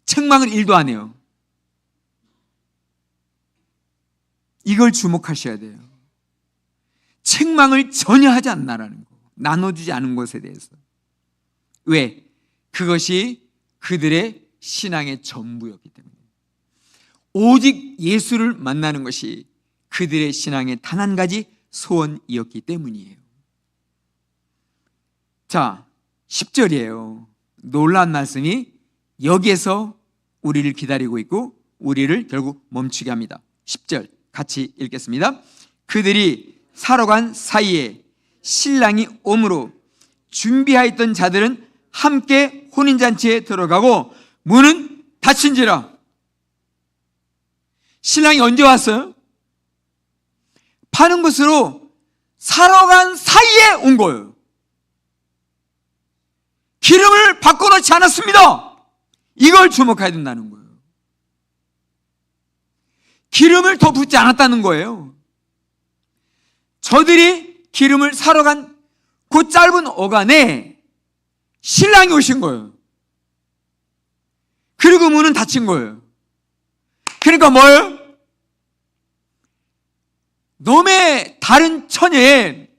책망을 1도 안 해요. 이걸 주목하셔야 돼요. 책망을 전혀 하지 않나라는 거. 나눠주지 않은 것에 대해서. 왜? 그것이 그들의 신앙의 전부였기 때문에. 오직 예수를 만나는 것이 그들의 신앙의 단 한 가지 소원이었기 때문이에요. 자, 10절이에요. 놀라운 말씀이 여기에서 우리를 기다리고 있고 우리를 결국 멈추게 합니다. 10절 같이 읽겠습니다. 그들이 사러 간 사이에 신랑이 오므로 준비하였던 자들은 함께 혼인잔치에 들어가고 문은 닫힌지라. 신랑이 언제 왔어요? 파는 것으로 사러 간 사이에 온 거예요. 기름을 바꿔놓지 않았습니다. 이걸 주목해야 된다는 거예요. 기름을 더 붓지 않았다는 거예요. 저들이 기름을 사러 간 그 짧은 어간에 신랑이 오신 거예요. 그리고 문은 닫힌 거예요. 그러니까 뭐예요? 너의 다른 처녀의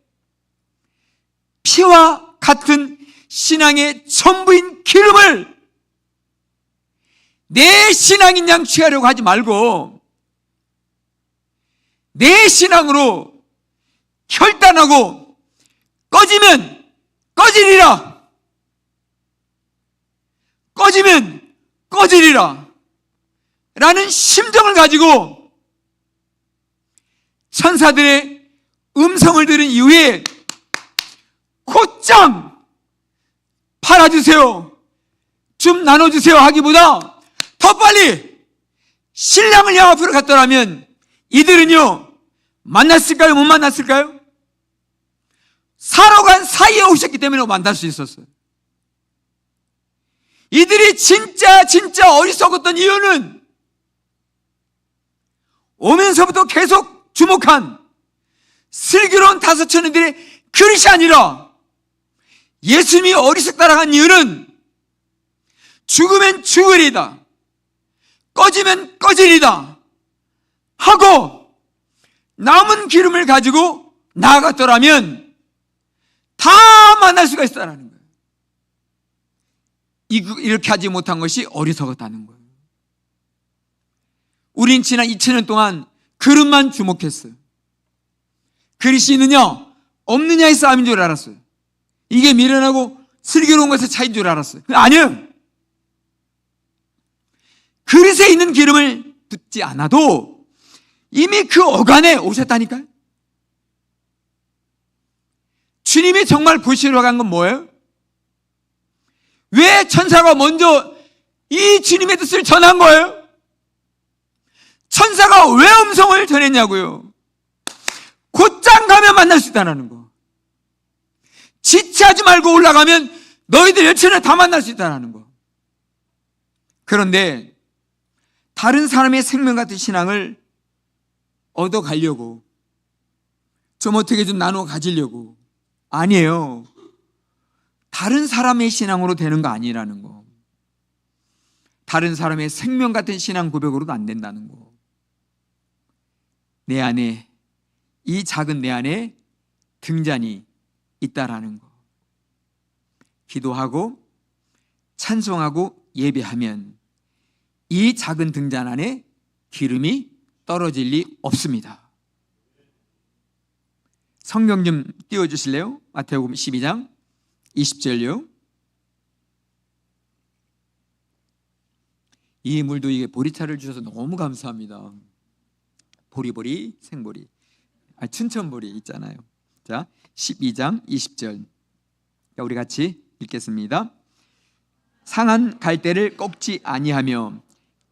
피와 같은 신앙의 전부인 기름을 내 신앙인 양 취하려고 하지 말고 내 신앙으로 결단하고 꺼지면 꺼지리라, 꺼지면 꺼지리라 라는 심정을 가지고 천사들의 음성을 들은 이후에 곧장 팔아주세요, 좀 나눠주세요 하기보다 더 빨리 신랑을 향 앞으로 갔더라면 이들은요 만났을까요? 못 만났을까요? 사러 간 사이에 오셨기 때문에 만날 수 있었어요. 이들이 진짜 어리석었던 이유는 오면서부터 계속 주목한 슬기로운 5처녀들의 그릇이 아니라 예수님이 어리석다라고 한 이유는 죽으면 죽으리다, 꺼지면 꺼지리다 하고 남은 기름을 가지고 나아갔더라면 다 만날 수가 있다라는 거예요. 이렇게 하지 못한 것이 어리석었다는 거예요. 우린 지난 2000년 동안 그릇만 주목했어요. 그릇이 있느냐 없느냐의 싸움인 줄 알았어요. 이게 미련하고 슬기로운 것의 차이인 줄 알았어요. 아니에요. 그릇에 있는 기름을 붓지 않아도 이미 그 어간에 오셨다니까요. 주님이 정말 보시러 간 건 뭐예요? 왜 천사가 먼저 이 주님의 뜻을 전한 거예요? 천사가 왜 음성을 전했냐고요? 곧장 가면 만날 수 있다는 거. 지체하지 말고 올라가면 너희들 열처녀 다 만날 수 있다는 거. 그런데 다른 사람의 생명 같은 신앙을 얻어가려고, 좀 어떻게 좀 나눠 가지려고, 아니에요. 다른 사람의 신앙으로 되는 거 아니라는 거. 다른 사람의 생명 같은 신앙 고백으로도 안 된다는 거. 내 안에, 이 작은 내 안에 등잔이 있다라는 거. 기도하고 찬송하고 예배하면 이 작은 등잔 안에 기름이 떨어질 리 없습니다. 성경 좀 띄워주실래요? 마태복음 12장 20절요. 이 물도 이게 보리차를 주셔서 너무 감사합니다. 보리보리 생보리, 춘천보리 있잖아요. 자, 12장 20절 우리 같이 읽겠습니다. 상한 갈대를 꺾지 아니하며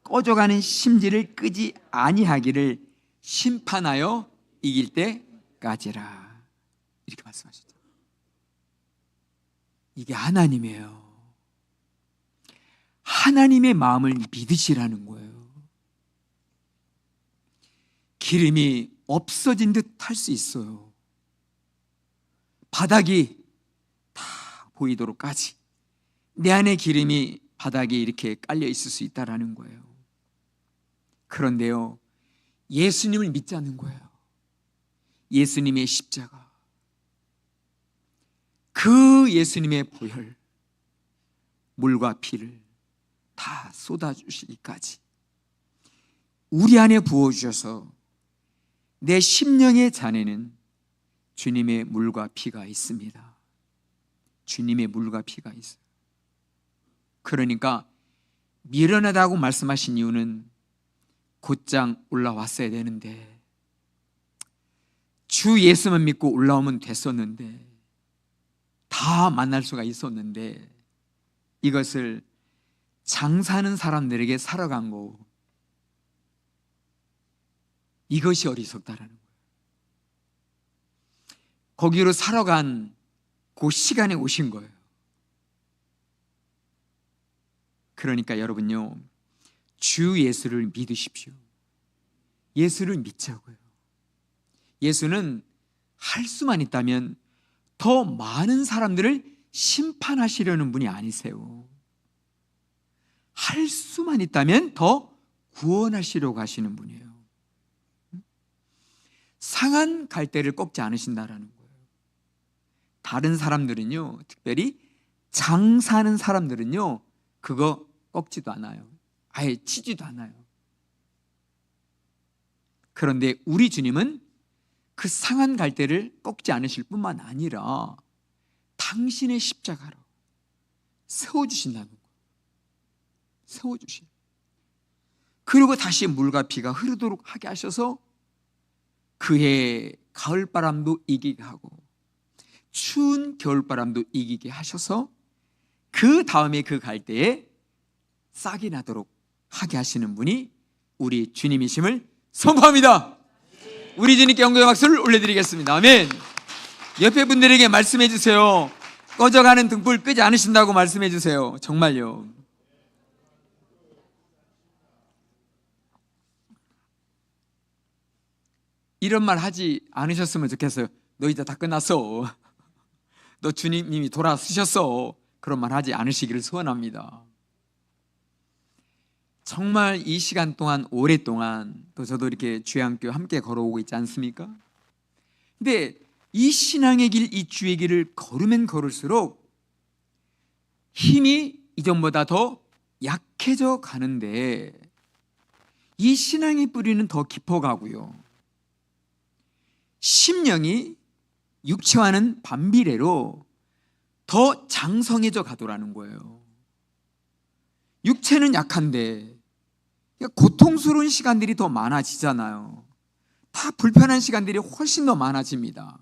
꺼져가는 심지를 끄지 아니하기를 심판하여 이길 때까지라. 이렇게 말씀하셨죠. 이게 하나님이에요. 하나님의 마음을 믿으시라는 거예요. 기름이 없어진 듯 할 수 있어요. 바닥이 다 보이도록까지 내 안에 기름이 바닥에 이렇게 깔려 있을 수 있다라는 거예요. 그런데요, 예수님을 믿지 않는 거예요. 예수님의 십자가, 그 예수님의 보혈, 물과 피를 다 쏟아주시기까지 우리 안에 부어주셔서 내 심령의 잔에는 주님의 물과 피가 있습니다. 주님의 물과 피가 있어요. 그러니까 미련하다고 말씀하신 이유는 곧장 올라왔어야 되는데, 주 예수만 믿고 올라오면 됐었는데, 다 만날 수가 있었는데, 이것을 장사하는 사람들에게 살아간 거, 이것이 어리석다라는 거예요. 거기로 살아간 그 시간에 오신 거예요. 그러니까 여러분요, 주 예수를 믿으십시오. 예수를 믿자고요. 예수는 할 수만 있다면 더 많은 사람들을 심판하시려는 분이 아니세요. 할 수만 있다면 더 구원하시려고 하시는 분이에요. 상한 갈대를 꺾지 않으신다라는 거예요. 다른 사람들은요, 특별히 장사하는 사람들은요, 그거 꺾지도 않아요. 아예 치지도 않아요. 그런데 우리 주님은 그 상한 갈대를 꺾지 않으실 뿐만 아니라 당신의 십자가로 세워주신다는 거예요. 세워주신. 그리고 다시 물과 피가 흐르도록 하게 하셔서 그해 가을바람도 이기게 하고 추운 겨울바람도 이기게 하셔서 그 다음에 그 갈대에 싹이 나도록 하게 하시는 분이 우리 주님이심을 선포합니다. 우리 주님께 영광의 박수를 올려드리겠습니다. 아멘. 옆에 분들에게 말씀해 주세요. 꺼져가는 등불 끄지 않으신다고 말씀해 주세요. 정말요. 이런 말 하지 않으셨으면 좋겠어요. 너 이제 다 끝났어. 너 주님님이 돌아서셨어. 그런 말 하지 않으시기를 소원합니다. 정말 이 시간 동안 오랫동안 또 저도 이렇게 주의 학교 함께 걸어오고 있지 않습니까? 근데 이 신앙의 길, 이 주의 길을 걸으면 걸을수록 힘이 이전보다 더 약해져 가는데 이 신앙의 뿌리는 더 깊어가고요, 심령이 육체와는 반비례로 더 장성해져 가더라는 거예요. 육체는 약한데 고통스러운 시간들이 더 많아지잖아요. 다 불편한 시간들이 훨씬 더 많아집니다.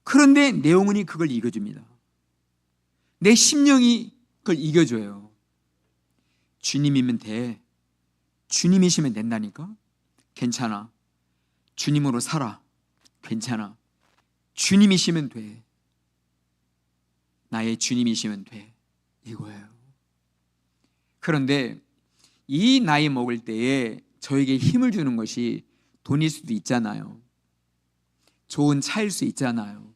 그런데 내 영혼이 그걸 이겨줍니다. 내 심령이 그걸 이겨줘요. 주님이면 돼. 주님이시면 된다니까. 괜찮아. 주님으로 살아. 괜찮아. 주님이시면 돼. 나의 주님이시면 돼. 이거예요. 그런데 이 나이 먹을 때에 저에게 힘을 주는 것이 돈일 수도 있잖아요. 좋은 차일 수 있잖아요.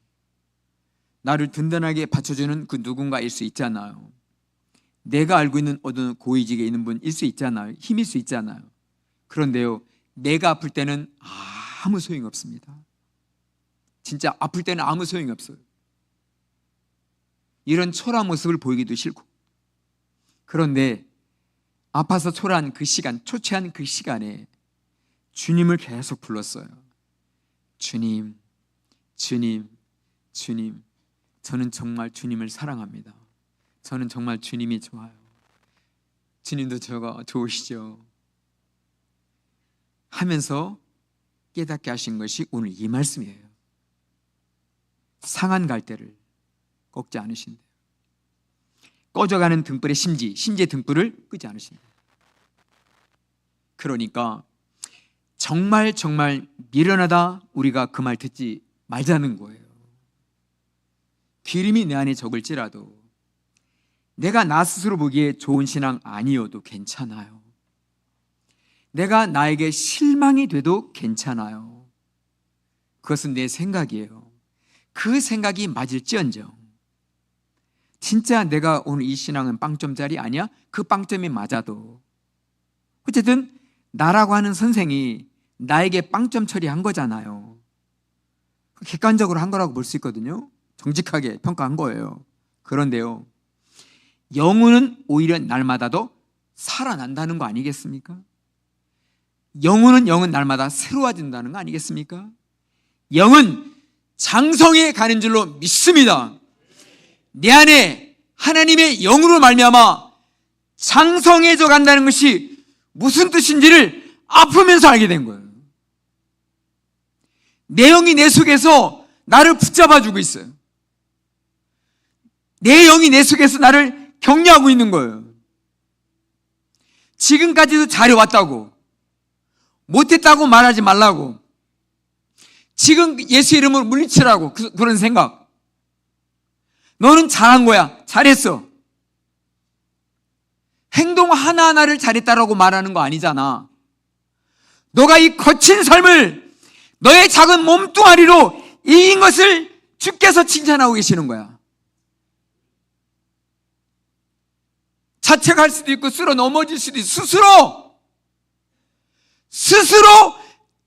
나를 든든하게 받쳐주는 그 누군가일 수 있잖아요. 내가 알고 있는 어떤 고위직에 있는 분일 수 있잖아요. 힘일 수 있잖아요. 그런데요, 내가 아플 때는 아무 소용이 없습니다. 진짜 아플 때는 아무 소용이 없어요. 이런 초라한 모습을 보이기도 싫고. 그런데 아파서 초라한 그 시간, 초췌한 그 시간에 주님을 계속 불렀어요. 주님, 주님, 주님. 저는 정말 주님을 사랑합니다. 저는 정말 주님이 좋아요. 주님도 저가 좋으시죠? 하면서 깨닫게 하신 것이 오늘 이 말씀이에요. 상한 갈대를 꺾지 않으신대요. 꺼져가는 등불의 심지의 등불을 끄지 않으신대요. 그러니까 정말 미련하다 우리가 그 말 듣지 말자는 거예요. 기름이 내 안에 적을지라도 내가 나 스스로 보기에 좋은 신앙 아니어도 괜찮아요. 내가 나에게 실망이 돼도 괜찮아요. 그것은 내 생각이에요. 그 생각이 맞을지언정 진짜 내가 오늘 이 신앙은 빵점짜리 아니야? 그 빵점이 맞아도 어쨌든 나라고 하는 선생이 나에게 빵점 처리한 거잖아요. 객관적으로 한 거라고 볼 수 있거든요. 정직하게 평가한 거예요. 그런데요, 영혼은 오히려 날마다 더 살아난다는 거 아니겠습니까? 영은 날마다 새로워진다는 거 아니겠습니까? 영은 장성해 가는 줄로 믿습니다. 내 안에 하나님의 영으로 말미암아 장성해져 간다는 것이 무슨 뜻인지를 아프면서 알게 된 거예요. 내 영이 내 속에서 나를 붙잡아주고 있어요. 내 영이 내 속에서 나를 격려하고 있는 거예요. 지금까지도 잘해왔다고, 못했다고 말하지 말라고, 지금 예수 이름으로 물리치라고, 그런 생각. 너는 잘한 거야. 잘했어. 행동 하나하나를 잘했다라고 말하는 거 아니잖아. 너가 이 거친 삶을 너의 작은 몸뚱아리로 이긴 것을 주께서 칭찬하고 계시는 거야. 자책할 수도 있고 쓸어 넘어질 수도 있고 스스로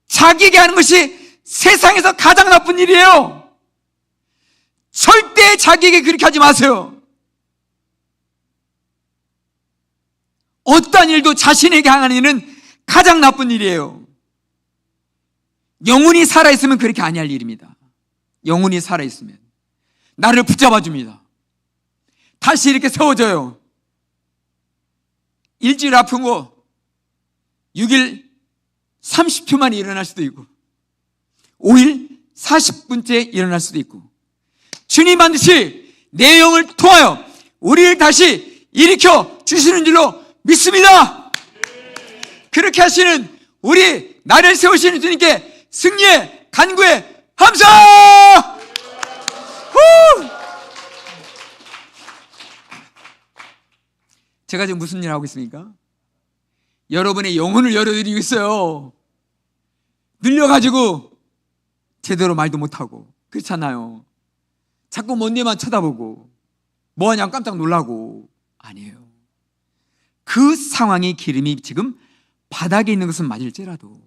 자기에게 하는 것이 세상에서 가장 나쁜 일이에요. 절대 자기에게 그렇게 하지 마세요. 어떠한 일도 자신에게 하는 일은 가장 나쁜 일이에요. 영혼이 살아있으면 그렇게 아니할 일입니다. 영혼이 살아있으면 나를 붙잡아 줍니다. 다시 이렇게 세워져요. 일주일 아픈 거 6일 30초 만에 일어날 수도 있고 5일 40분째 일어날 수도 있고, 주님 반드시 내 영을 통하여 우리를 다시 일으켜 주시는 줄로 믿습니다. 그렇게 하시는 우리 나를 세우시는 주님께 승리의 간구의 감사! 제가 지금 무슨 일 하고 있습니까? 여러분의 영혼을 열어드리고 있어요. 늘려가지고 제대로 말도 못하고 그렇잖아요. 자꾸 먼 데만 쳐다보고 뭐하냐고 깜짝 놀라고. 아니에요. 그 상황의 기름이 지금 바닥에 있는 것은 맞을지라도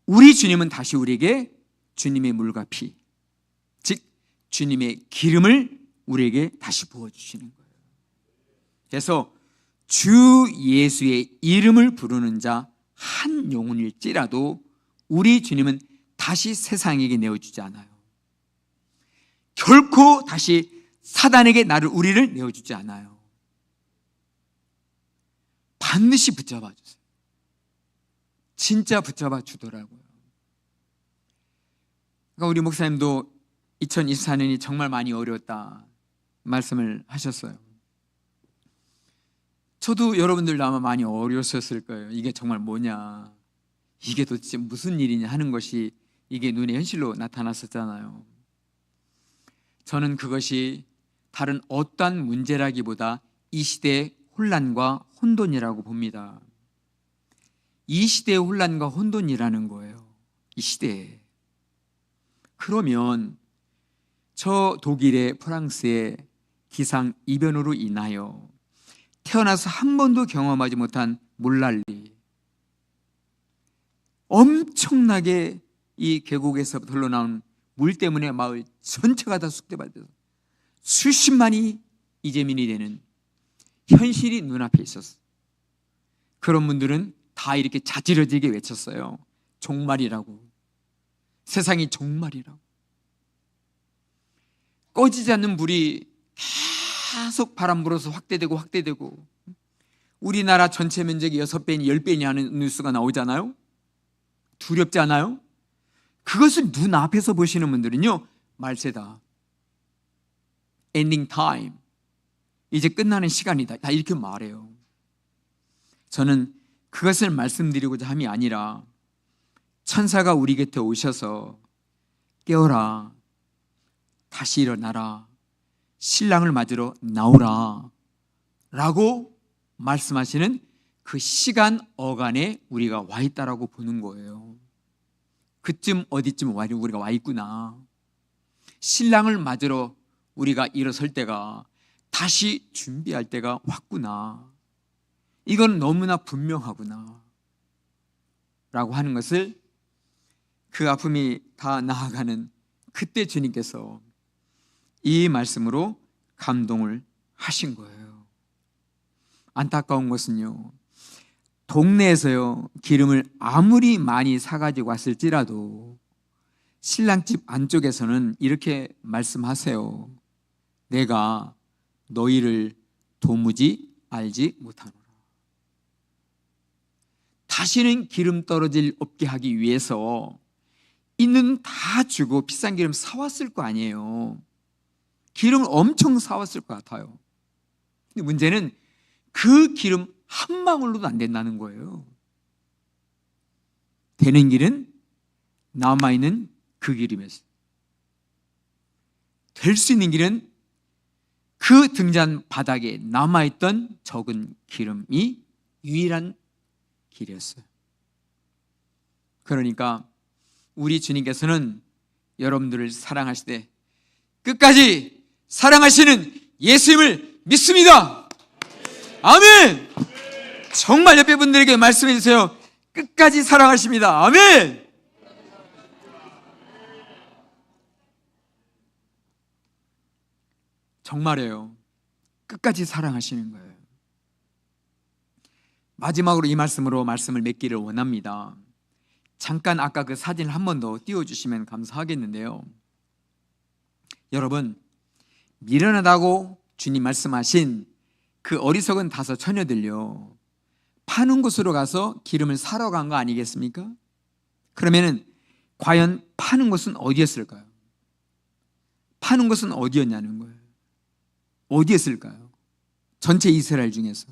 우리 주님은 다시 우리에게 주님의 물과 피, 즉 주님의 기름을 우리에게 다시 부어주시는 거예요. 그래서 주 예수의 이름을 부르는 자 한 영혼일지라도 우리 주님은 다시 세상에게 내어주지 않아요. 결코 다시 사단에게 우리를 내어주지 않아요. 반드시 붙잡아 주세요. 진짜 붙잡아 주더라고요. 그러니까 우리 목사님도 2024년이 정말 많이 어려웠다 말씀을 하셨어요. 저도 여러분들도 아마 많이 어려웠을 거예요. 이게 정말 뭐냐, 이게 도대체 무슨 일이냐 하는 것이 이게 눈에 현실로 나타났었잖아요. 저는 그것이 다른 어떠한 문제라기보다 이 시대의 혼란과 혼돈이라고 봅니다. 이 시대의 혼란과 혼돈이라는 거예요. 이 시대에. 그러면 저 독일의 프랑스의 기상 이변으로 인하여 태어나서 한 번도 경험하지 못한 물난리, 엄청나게 이 계곡에서 흘러나온 물 때문에 마을 전체가 다 숙대받아서 수십만이 이재민이 되는 현실이 눈앞에 있었어요. 그런 분들은 다 이렇게 자지러지게 외쳤어요. 종말이라고. 세상이 종말이라고. 꺼지지 않는 불이 계속 바람 불어서 확대되고 우리나라 전체 면적이 6배니 10배니 하는 뉴스가 나오잖아요. 두렵지 않아요? 그것을 눈앞에서 보시는 분들은요, 말세다, 엔딩 타임, 이제 끝나는 시간이다, 다 이렇게 말해요. 저는 그것을 말씀드리고자 함이 아니라 천사가 우리 곁에 오셔서 깨어라, 다시 일어나라, 신랑을 맞으러 나오라 라고 말씀하시는 그 시간 어간에 우리가 와 있다라고 보는 거예요. 그쯤 어디쯤 우리가 와 있구나. 신랑을 맞으러 우리가 일어설 때가, 다시 준비할 때가 왔구나. 이건 너무나 분명하구나 라고 하는 것을 그 아픔이 다 나아가는 그때 주님께서 이 말씀으로 감동을 하신 거예요. 안타까운 것은요, 동네에서요 기름을 아무리 많이 사가지고 왔을지라도 신랑집 안쪽에서는 이렇게 말씀하세요. 내가 너희를 도무지 알지 못하노라. 다시는 기름 떨어질 없게 하기 위해서 있는 다 주고 비싼 기름 사왔을 거 아니에요. 기름을 엄청 사왔을 것 같아요. 근데 문제는 그 기름 한 방울로도 안 된다는 거예요. 되는 길은 남아있는 그 기름에서, 될 수 있는 길은 그 등잔 바닥에 남아있던 적은 기름이 유일한 길이었어요. 그러니까 우리 주님께서는 여러분들을 사랑하시되 끝까지 사랑하시는 예수님을 믿습니다. 아멘. 정말 옆에 분들에게 말씀해 주세요. 끝까지 사랑하십니다. 아멘. 정말이에요. 끝까지 사랑하시는 거예요. 마지막으로 이 말씀으로 말씀을 맺기를 원합니다. 잠깐 아까 그 사진을 한 번 더 띄워주시면 감사하겠는데요. 여러분, 미련하다고 주님 말씀하신 그 어리석은 5 처녀들요, 파는 곳으로 가서 기름을 사러 간 거 아니겠습니까? 그러면은 과연 파는 곳은 어디였을까요? 파는 곳은 어디였냐는 거예요. 어디였을까요? 전체 이스라엘 중에서.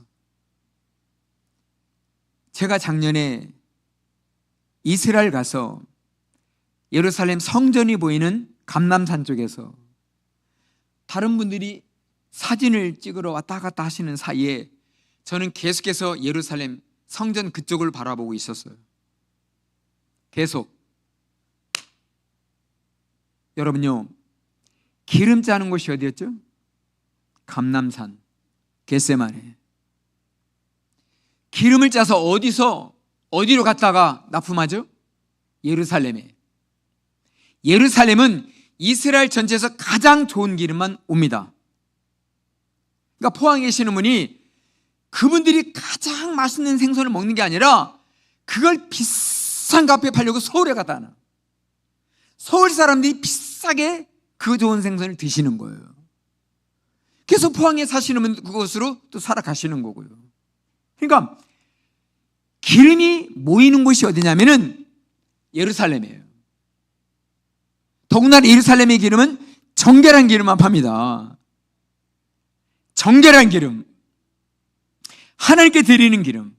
제가 작년에 이스라엘 가서 예루살렘 성전이 보이는 감람산 쪽에서 다른 분들이 사진을 찍으러 왔다 갔다 하시는 사이에 저는 계속해서 예루살렘 성전 그쪽을 바라보고 있었어요. 계속. 여러분요, 기름 짜는 곳이 어디였죠? 감람산, 겟세마네. 기름을 짜서 어디로 갔다가 납품하죠? 예루살렘에. 예루살렘은 이스라엘 전체에서 가장 좋은 기름만 옵니다. 그러니까 포항에 계시는 분이 그분들이 가장 맛있는 생선을 먹는 게 아니라 그걸 비싼 값에 팔려고 서울에 갖다 놔. 서울 사람들이 비싸게 그 좋은 생선을 드시는 거예요. 그래서 포항에 사시는 분 그곳으로 또 살아가시는 거고요. 그러니까 기름이 모이는 곳이 어디냐면은 예루살렘이에요. 더군다나 예루살렘의 기름은 정결한 기름만 팝니다. 정결한 기름, 하나님께 드리는 기름,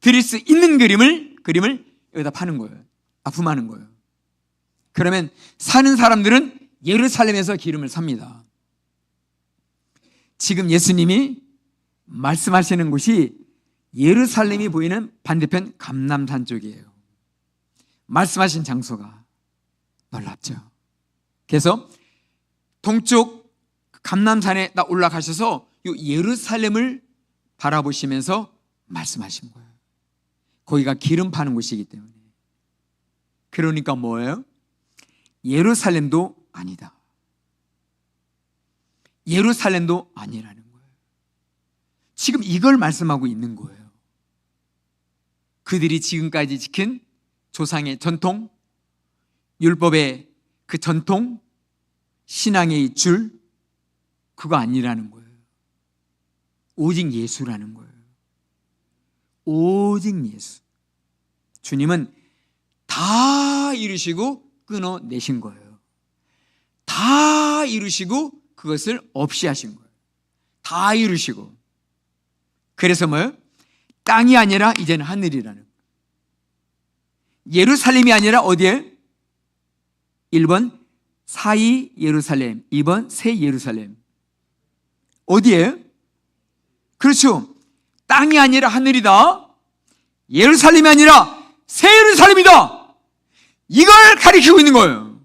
드릴 수 있는 그림을 여기다 파는 거예요. 납품하는 거예요. 그러면 사는 사람들은 예루살렘에서 기름을 삽니다. 지금 예수님이 말씀하시는 곳이 예루살렘이 보이는 반대편 감람산 쪽이에요. 말씀하신 장소가 놀랍죠. 그래서 동쪽 감람산에 올라가셔서 이 예루살렘을 바라보시면서 말씀하신 거예요. 거기가 기름 파는 곳이기 때문에. 그러니까 뭐예요? 예루살렘도 아니다. 예루살렘도 아니라는 거예요. 지금 이걸 말씀하고 있는 거예요. 그들이 지금까지 지킨 조상의 전통, 율법의 그 전통, 신앙의 줄, 그거 아니라는 거예요. 오직 예수라는 거예요. 오직 예수. 주님은 다 이루시고 끊어내신 거예요. 다 이루시고 그것을 없이 하신 거예요. 다 이루시고. 그래서 뭐예요? 땅이 아니라 이제는 하늘이라는 거예요. 예루살렘이 아니라 어디에? 1번 사이 예루살렘, 2번 새 예루살렘. 어디에? 그렇죠. 땅이 아니라 하늘이다. 예루살렘이 아니라 새 예루살렘이다. 이걸 가리키고 있는 거예요.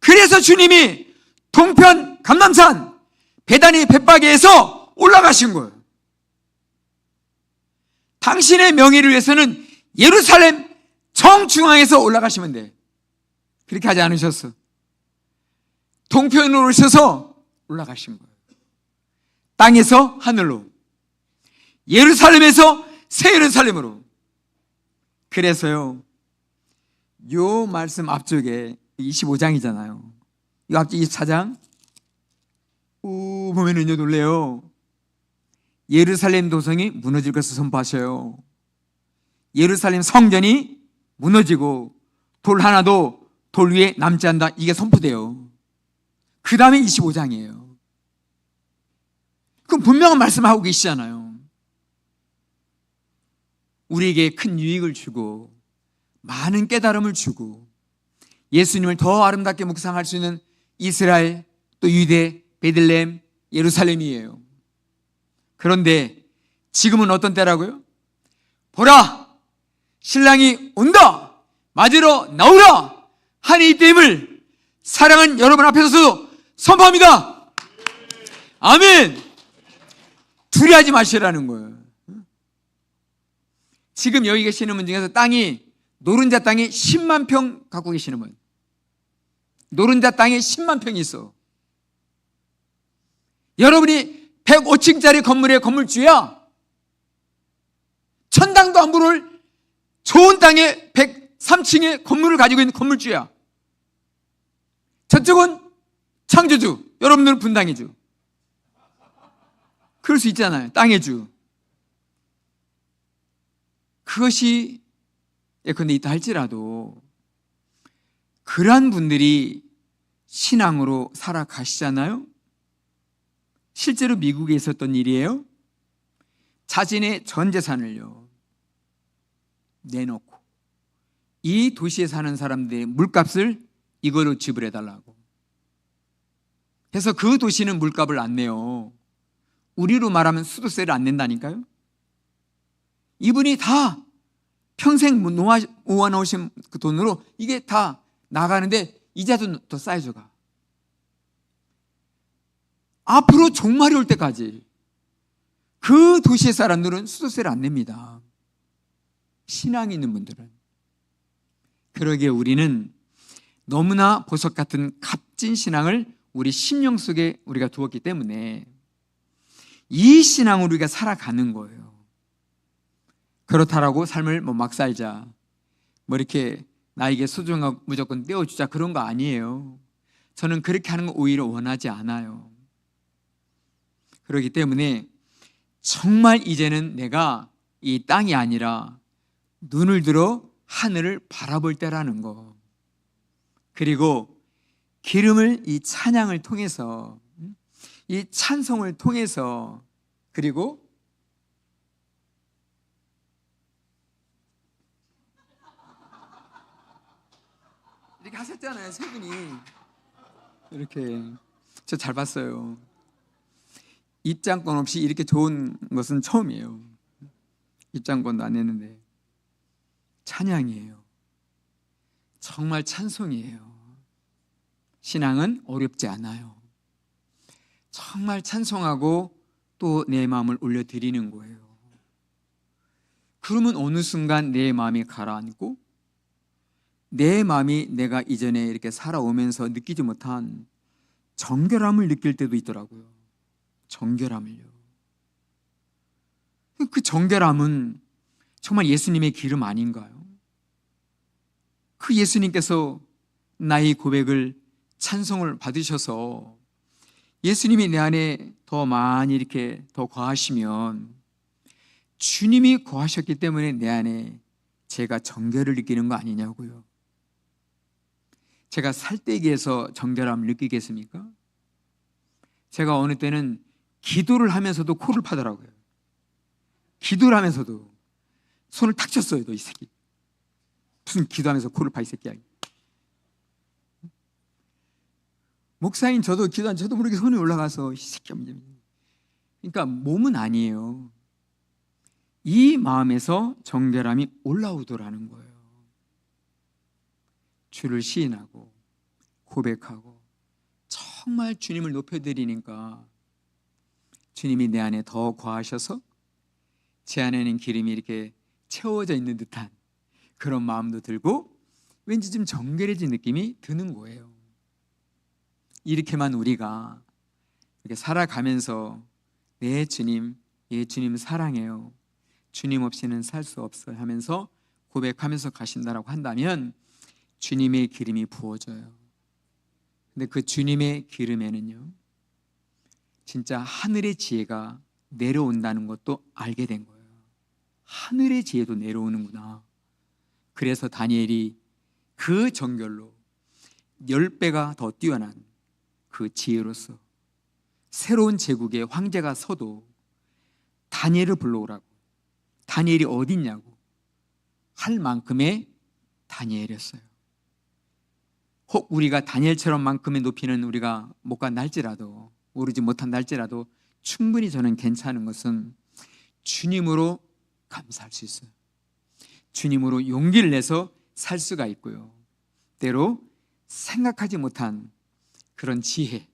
그래서 주님이 동편 감람산 베다니 벳바게에서 올라가신 거예요. 당신의 명예를 위해서는 예루살렘 정중앙에서 올라가시면 돼. 그렇게 하지 않으셨어. 동편으로 오셔서 올라가신 거예요. 땅에서 하늘로, 예루살렘에서 새 예루살렘으로. 그래서요, 요 말씀 앞쪽에 25장이잖아요. 이 앞쪽 24장 보면은요 놀래요. 예루살렘 도성이 무너질 것을 선포하셔요. 예루살렘 성전이 무너지고 돌 하나도 돌 위에 남지 않는다. 이게 선포돼요. 그 다음에 25장이에요. 그럼 분명한 말씀을 하고 계시잖아요. 우리에게 큰 유익을 주고 많은 깨달음을 주고 예수님을 더 아름답게 묵상할 수 있는 이스라엘, 또 유대, 베들레헴, 예루살렘이에요. 그런데 지금은 어떤 때라고요? 보라! 신랑이 온다! 맞으러 나오라! 하니 이때임을 사랑은 여러분 앞에서도 선포합니다. 아멘! 두려워하지 마시라는 거예요. 지금 여기 계시는 분 중에서 노른자 땅이 10만 평 갖고 계시는 분. 노른자 땅에 10만 평이 있어. 여러분이 105층짜리 건물의 건물주야. 천당도 안 부를 좋은 땅에 103층의 건물을 가지고 있는 건물주야. 저쪽은 창조주, 여러분들은 분당의 주. 그럴 수 있잖아요. 땅의 주. 그것이 예컨대 있다 할지라도 그러한 분들이 신앙으로 살아가시잖아요. 실제로 미국에 있었던 일이에요. 자신의 전 재산을요 내놓고 이 도시에 사는 사람들의 물값을 이걸로 지불해 달라고. 그래서 그 도시는 물값을 안 내요. 우리로 말하면 수도세를 안 낸다니까요. 이분이 다 평생 모아놓으신 그 돈으로 이게 다 나가는데 이자도 더 쌓여져가. 앞으로 종말이 올 때까지 그 도시의 사람들은 수도세를 안 냅니다. 신앙이 있는 분들은. 그러기에 우리는 너무나 보석 같은 값진 신앙을 우리 심령 속에 우리가 두었기 때문에 이 신앙으로 우리가 살아가는 거예요. 그렇다라고 삶을 막 살자, 이렇게 나에게 소중하고 무조건 떼어주자, 그런 거 아니에요. 저는 그렇게 하는 거 오히려 원하지 않아요. 그렇기 때문에 정말 이제는 내가 이 땅이 아니라 눈을 들어 하늘을 바라볼 때라는 거. 그리고 기름을, 이 찬양을 통해서, 이 찬송을 통해서, 그리고 이렇게 하셨잖아요, 세 분이. 이렇게. 저 잘 봤어요. 입장권 없이 이렇게 좋은 것은 처음이에요. 입장권도 안 냈는데. 찬양이에요. 정말 찬송이에요. 신앙은 어렵지 않아요. 정말 찬송하고 또 내 마음을 올려드리는 거예요. 그러면 어느 순간 내 마음이 가라앉고 내 마음이 내가 이전에 이렇게 살아오면서 느끼지 못한 정결함을 느낄 때도 있더라고요. 정결함을요. 그 정결함은 정말 예수님의 기름 아닌가요? 그 예수님께서 나의 고백을, 찬송을 받으셔서 예수님이 내 안에 더 많이 이렇게 더 거하시면 주님이 거하셨기 때문에 내 안에 제가 정결을 느끼는 거 아니냐고요. 제가 살떼기에서 정결함을 느끼겠습니까? 제가 어느 때는 기도를 하면서도 코를 파더라고요. 기도를 하면서도 손을 탁 쳤어요. 너 이 새끼, 무슨 기도하면서 코를 파, 이 새끼야. 목사님, 저도 기도한, 저도 모르게 손이 올라가서 이 새끼야. 그러니까 몸은 아니에요. 이 마음에서 정결함이 올라오더라는 거예요. 주를 시인하고 고백하고 정말 주님을 높여드리니까 주님이 내 안에 더 거하셔서 제 안에는 기름이 이렇게 채워져 있는 듯한 그런 마음도 들고 왠지 좀 정결해진 느낌이 드는 거예요. 이렇게만 우리가 이렇게 살아가면서 내 주님, 예, 주님 사랑해요, 주님 없이는 살 수 없어요 하면서 고백하면서 가신다라고 한다면 주님의 기름이 부어져요. 근데 그 주님의 기름에는요, 진짜 하늘의 지혜가 내려온다는 것도 알게 된 거예요. 하늘의 지혜도 내려오는구나. 그래서 다니엘이 그 정결로 10배가 더 뛰어난 그 지혜로서 새로운 제국의 황제가 서도 다니엘을 불러오라고, 다니엘이 어딨냐고 할 만큼의 다니엘이었어요. 혹 우리가 다니엘처럼 만큼의 높이는 우리가 못 간다 할지라도, 오르지 못한다 할지라도 충분히 저는 괜찮은 것은 주님으로 감사할 수 있어요. 주님으로 용기를 내서 살 수가 있고요, 때로 생각하지 못한 그런 지혜,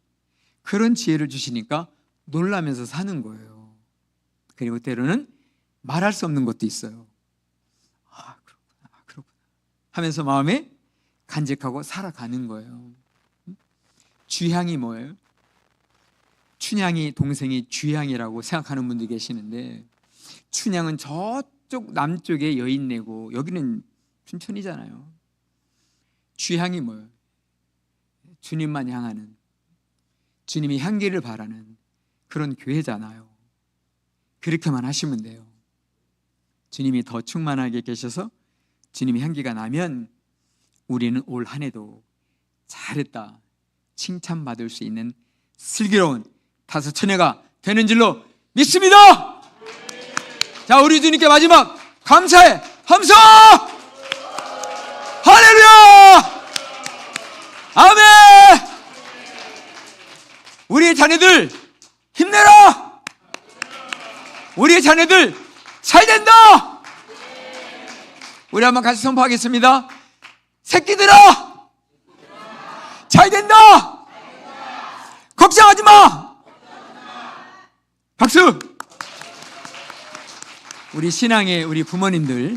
그런 지혜를 주시니까 놀라면서 사는 거예요. 그리고 때로는 말할 수 없는 것도 있어요. 아, 그렇구나 하면서 마음에 간직하고 살아가는 거예요. 주향이 뭐예요? 춘향이 동생이 주향이라고 생각하는 분들이 계시는데, 춘향은 저쪽 남쪽에 여인네고 여기는 춘천이잖아요. 주향이 뭐예요? 주님만 향하는, 주님이 향기를 바라는 그런 교회잖아요. 그렇게만 하시면 돼요. 주님이 더 충만하게 계셔서 주님의 향기가 나면 우리는 올 한 해도 잘했다 칭찬받을 수 있는 슬기로운 다섯 처녀가 되는 줄로 믿습니다. 자, 우리 주님께 마지막 감사의 함성! 할렐루야! 아멘! 우리의 자녀들 힘내라! 우리의 자녀들 잘 된다! 우리 한번 같이 선포하겠습니다. 새끼들아! 잘 된다! 걱정하지 마! 박수! 우리 신앙의 우리 부모님들,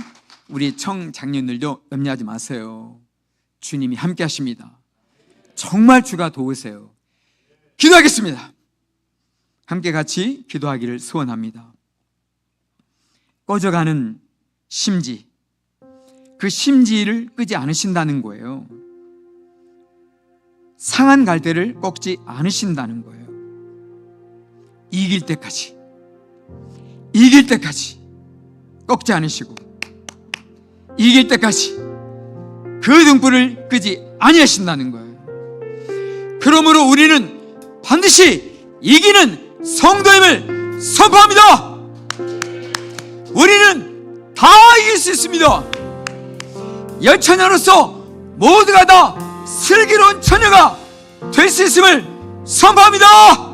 우리 청장년들도 염려하지 마세요. 주님이 함께 하십니다. 정말 주가 도우세요. 기도하겠습니다. 함께 같이 기도하기를 소원합니다. 꺼져가는 심지, 그 심지를 끄지 않으신다는 거예요. 상한 갈대를 꺾지 않으신다는 거예요. 이길 때까지 꺾지 않으시고 이길 때까지 그 등불을 끄지 아니하신다는 거예요. 그러므로 우리는 반드시 이기는 성도임을 선포합니다. 우리는 다 이길 수 있습니다. 열처녀로서 모두가 다 슬기로운 처녀가 될 수 있음을 선포합니다.